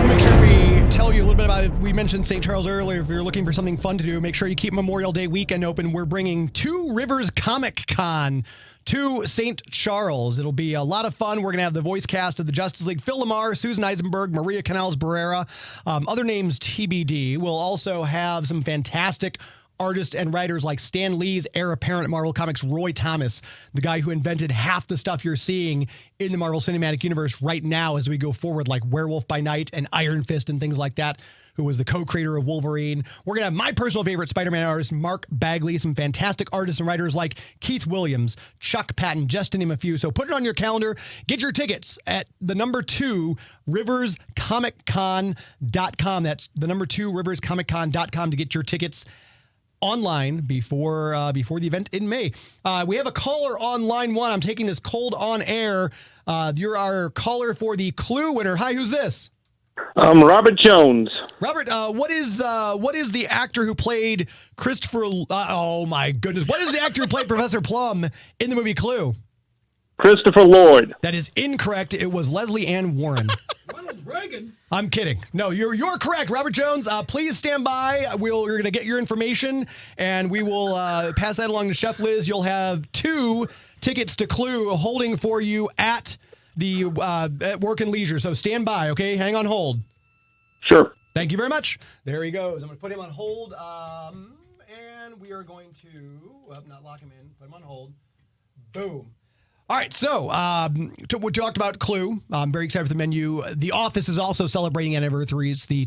Make sure we tell you a little bit about it. We mentioned St. Charles earlier. If you're looking for something fun to do, make sure you keep Memorial Day weekend open. We're bringing Two Rivers Comic Con to St. Charles. It'll be a lot of fun. We're going to have the voice cast of the Justice League, Phil Lamar, Susan Eisenberg, Maria Canales-Barrera, other names TBD. We'll also have some fantastic artists and writers like Stan Lee's heir apparent at Marvel Comics, Roy Thomas, the guy who invented half the stuff you're seeing in the Marvel Cinematic Universe right now as we go forward, like Werewolf by Night and Iron Fist and things like that, who was the co-creator of Wolverine. We're going to have my personal favorite Spider-Man artist, Mark Bagley, some fantastic artists and writers like Keith Williams, Chuck Patton, just to name a few. So put it on your calendar. Get your tickets at the number 2 riverscomiccon.com. That's the number 2 riverscomiccon.com to get your tickets online before the event in May. We have a caller on line 1. I'm taking this cold on air. You're our caller for the Clue winner. Hi, who's this? Robert Jones. Robert, what is the actor who played Christopher? Oh my goodness! What is the actor who played Professor Plum in the movie Clue? Christopher Lloyd. That is incorrect. It was Leslie Ann Warren. Ronald Reagan. I'm kidding. No, you're correct, Robert Jones. Please stand by. You're going to get your information, and we will pass that along to Chef Liz. You'll have 2 tickets to Clue holding for you at the at Work and Leisure. So stand by, okay? Hang on hold. Sure. Thank you very much. There he goes. I'm going to put him on hold, and we are going to not lock him in. Put him on hold. Boom. All right, so we talked about Clue. I'm very excited for the menu. The Office is also celebrating anniversary. It's the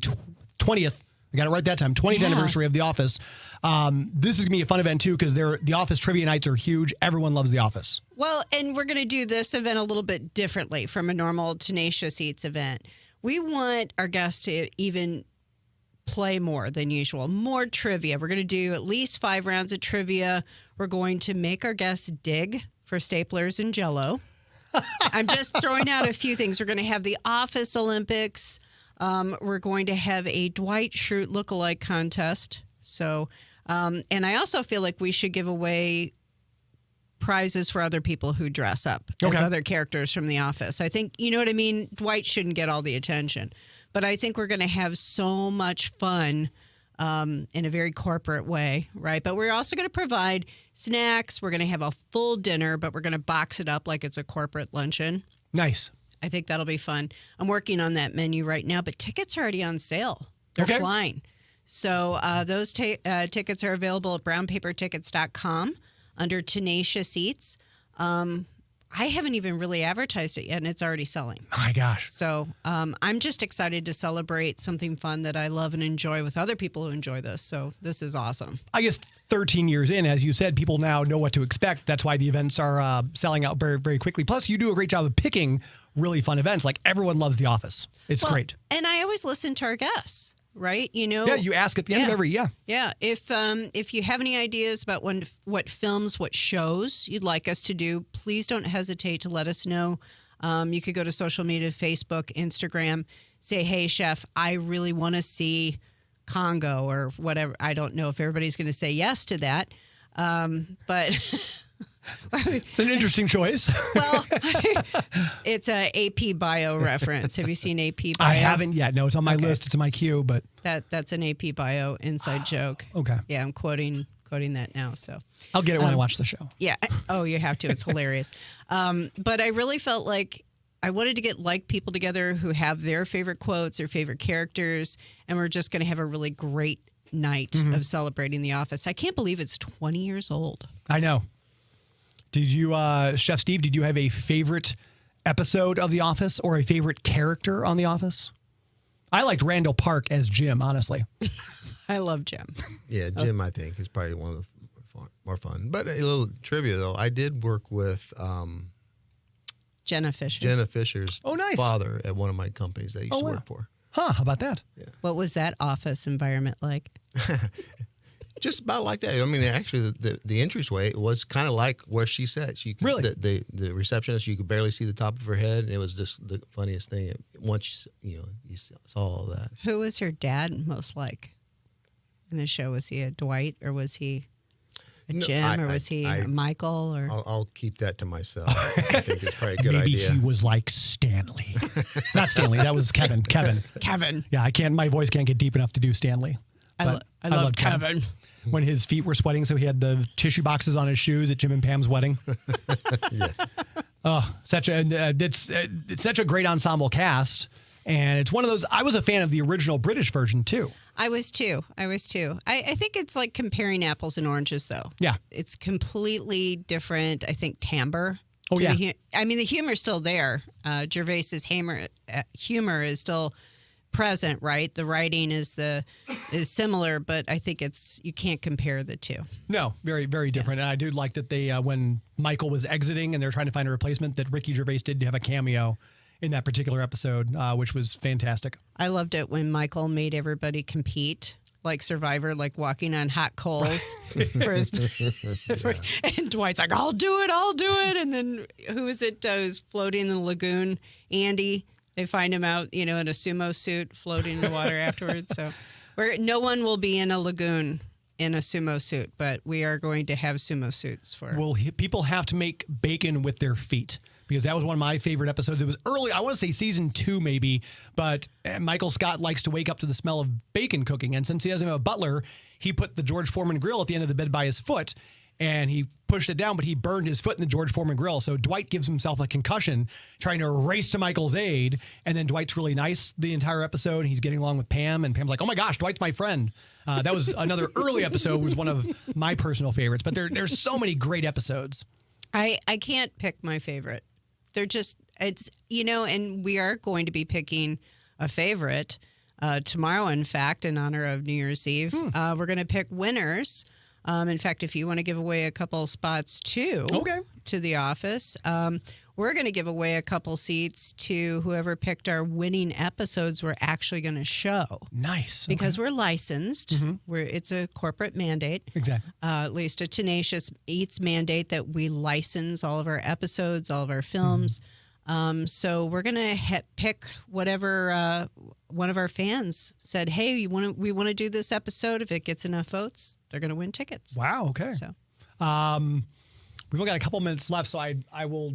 20th. I got it right that time. 20th anniversary of The Office. This is going to be a fun event, too, because The Office trivia nights are huge. Everyone loves The Office. Well, and we're going to do this event a little bit differently from a normal Tenacious Eats event. We want our guests to even play more than usual, more trivia. We're going to do at least 5 rounds of trivia. We're going to make our guests dig for staplers and Jell-O. I'm just throwing out a few things. We're going to have the Office Olympics. We're going to have a Dwight Schrute lookalike contest. So, and I also feel like we should give away prizes for other people who dress up as other characters from The Office. I think, you know what I mean? Dwight shouldn't get all the attention. But I think we're going to have so much fun in a very corporate way, right? But we're also going to provide snacks. We're going to have a full dinner, but we're going to box it up like it's a corporate luncheon. Nice. I think that'll be fun. I'm working on that menu right now, but tickets are already on sale. They're flying. So those tickets are available at brownpapertickets.com under Tenacious Eats. I haven't even really advertised it yet, and it's already selling. Oh, my gosh. So I'm just excited to celebrate something fun that I love and enjoy with other people who enjoy this. So this is awesome. I guess 13 years in, as you said, people now know what to expect. That's why the events are selling out very, very quickly. Plus, you do a great job of picking really fun events. Like, everyone loves The Office. It's great. And I always listen to our guests. Right, you know. Yeah, you ask at the end of every Yeah, if you have any ideas about what films, what shows you'd like us to do, please don't hesitate to let us know. You could go to social media, Facebook, Instagram, say, "Hey, chef, I really want to see Congo or whatever." I don't know if everybody's going to say yes to that, but. It's an interesting choice. Well, it's a AP Bio reference. Have you seen AP Bio? I haven't yet. No, it's on my list. It's in my queue, but that's an AP Bio inside joke. Okay. Yeah, I'm quoting that now. So I'll get it when I watch the show. Yeah. Oh, you have to. It's hilarious. But I really felt like I wanted to get people together who have their favorite quotes or favorite characters, and we're just going to have a really great night of celebrating The Office. I can't believe it's 20 years old. I know. Did you, Chef Steve, did you have a favorite episode of The Office or a favorite character on The Office? I liked Randall Park as Jim, honestly. I love Jim. Yeah, Jim, I think, is probably one of the more fun. But a little trivia, though. I did work with Jenna Fisher. Jenna Fisher's nice. father at one of my companies that I used to work for. Huh, how about that? Yeah. What was that office environment like? Just about like that. I mean, actually, the entranceway was kind of like where she sat. She could, really? The receptionist, you could barely see the top of her head, and it was just the funniest thing. Once you saw all that. Who was her dad most like in the show? Was he a Dwight, or was he a Jim, or was he a Michael? Or I'll keep that to myself. I think it's probably a good Maybe idea. he was like Stanley. Not Stanley. That was Kevin. Kevin. Yeah, I can't. My voice can't get deep enough to do Stanley. I love Kevin. When his feet were sweating, so he had the tissue boxes on his shoes at Jim and Pam's wedding. Yeah. Oh, it's such a great ensemble cast, and it's one of those. I was a fan of the original British version too. I was too. I think it's like comparing apples and oranges, though. Yeah, it's completely different. I think timbre. Oh yeah. I mean, the humor's still there. Gervais's humor is still present, right? The writing is similar, but I think you can't compare the two. No, very, very different. And I do like that they, when Michael was exiting and they're trying to find a replacement, that Ricky Gervais did have a cameo in that particular episode, which was fantastic. I loved it when Michael made everybody compete, like Survivor, like walking on hot coals. And Dwight's like, I'll do it. And then who is it who's floating in the lagoon? Andy. They find him out, in a sumo suit floating in the water afterwards. So no one will be in a lagoon in a sumo suit, but we are going to have sumo suits for. Well, people have to make bacon with their feet, because that was one of my favorite episodes. It was early, I want to say season 2 maybe, but Michael Scott likes to wake up to the smell of bacon cooking. And since he doesn't have a butler, he put the George Foreman grill at the end of the bed by his foot, and he pushed it down, but he burned his foot in the George Foreman grill. So Dwight gives himself a concussion trying to race to Michael's aid. And then Dwight's really nice the entire episode. He's getting along with Pam, and Pam's like, oh my gosh, Dwight's my friend. That was another early episode, was one of my personal favorites. But there's so many great episodes. I can't pick my favorite. They're just, and we are going to be picking a favorite tomorrow, in fact, in honor of New Year's Eve. We're going to pick winners. In fact, if you want to give away a couple spots too, to The Office, we're going to give away a couple seats to whoever picked our winning episodes we're actually going to show. Nice. Because we're licensed. It's a corporate mandate. Exactly. At least a Tenacious Eats mandate that we license all of our episodes, all of our films. So we're going to pick whatever one of our fans said, hey, we want to do this episode. If it gets enough votes, they're going to win tickets. Wow, okay. So we've only got a couple minutes left, so I will...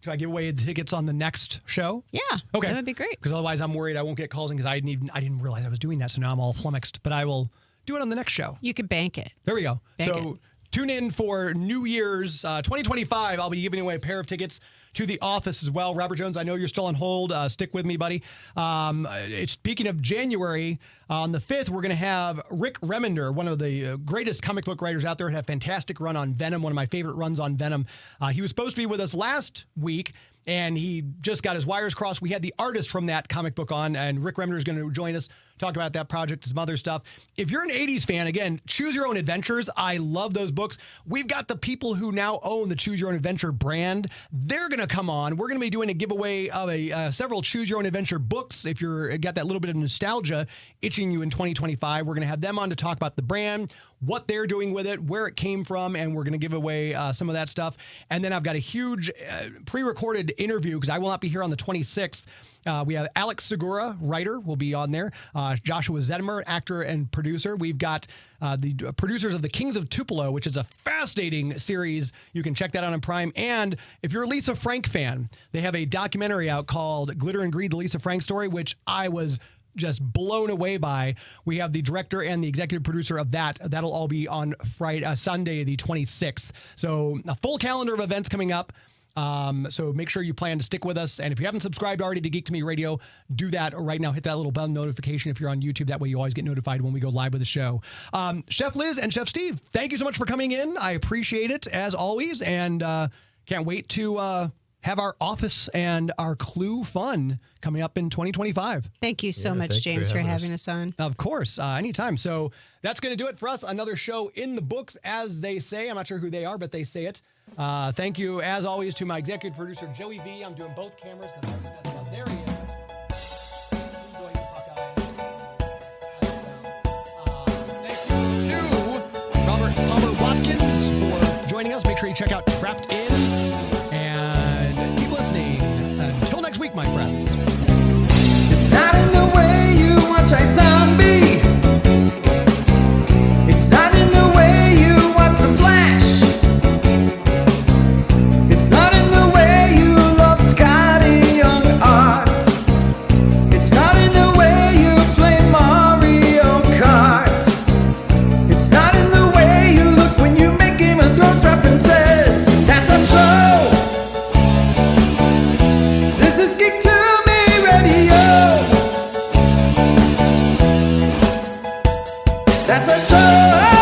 Can I give away tickets on the next show? Yeah. Okay. That would be great. Because otherwise I'm worried I won't get calls in, because I didn't realize I was doing that, so now I'm all flummoxed. But I will do it on the next show. You could bank it. There we go. Bank it. Tune in for New Year's 2025. I'll be giving away a pair of tickets to The Office as well. Robert Jones, I know you're still on hold. Stick with me, buddy. Speaking of January, on the 5th, we're going to have Rick Remender, one of the greatest comic book writers out there, had a fantastic run on Venom, one of my favorite runs on Venom. He was supposed to be with us last week, and he just got his wires crossed. We had the artist from that comic book on, and Rick Remender is going to join us, talk about that project, some other stuff. If you're an 80s fan, again, Choose Your Own Adventures. I love those books. We've got the people who now own the Choose Your Own Adventure brand. They're going to come on. We're going to be doing a giveaway of several Choose Your Own Adventure books. If you're got that little bit of nostalgia itching you in 2025, we're going to have them on to talk about the brand, what they're doing with it, where it came from, and we're going to give away some of that stuff. And then I've got a huge pre-recorded interview, because I will not be here on the 26th. We have Alex Segura, writer, will be on there. Joshua Zedemer, actor and producer. We've got the producers of The Kings of Tupelo, which is a fascinating series. You can check that out on Prime. And if you're a Lisa Frank fan, they have a documentary out called Glitter and Greed, the Lisa Frank Story, which I was just blown away by. We have the director and the executive producer of that. That'll all be on Sunday, the 26th. So a full calendar of events coming up. So make sure you plan to stick with us. And if you haven't subscribed already to Geek to Me Radio, do that right now. Hit that little bell notification if you're on YouTube. That way you always get notified when we go live with the show. Chef Liz and Chef Steve, thank you so much for coming in. I appreciate it as always. And can't wait to have our Office and our Clue fun coming up in 2025. Thank you so much, James, for having us on. Of course, anytime. So that's going to do it for us. Another show in the books, as they say. I'm not sure who they are, but they say it. Thank you, as always, to my executive producer, Joey V. I'm doing both cameras. There he is. Thank you to Robert Palmer Watkins for joining us. Make sure you check out Trapped In. And keep listening. Until next week, my friends. It's not in the way you watch iZombie. It's not in the way you watch The Flash. It's not in the way you love Scotty Young Art. It's not in the way you play Mario Kart. It's not in the way you look when you make Game of Thrones references. That's our show. This is Geek to Me Radio. That's our show.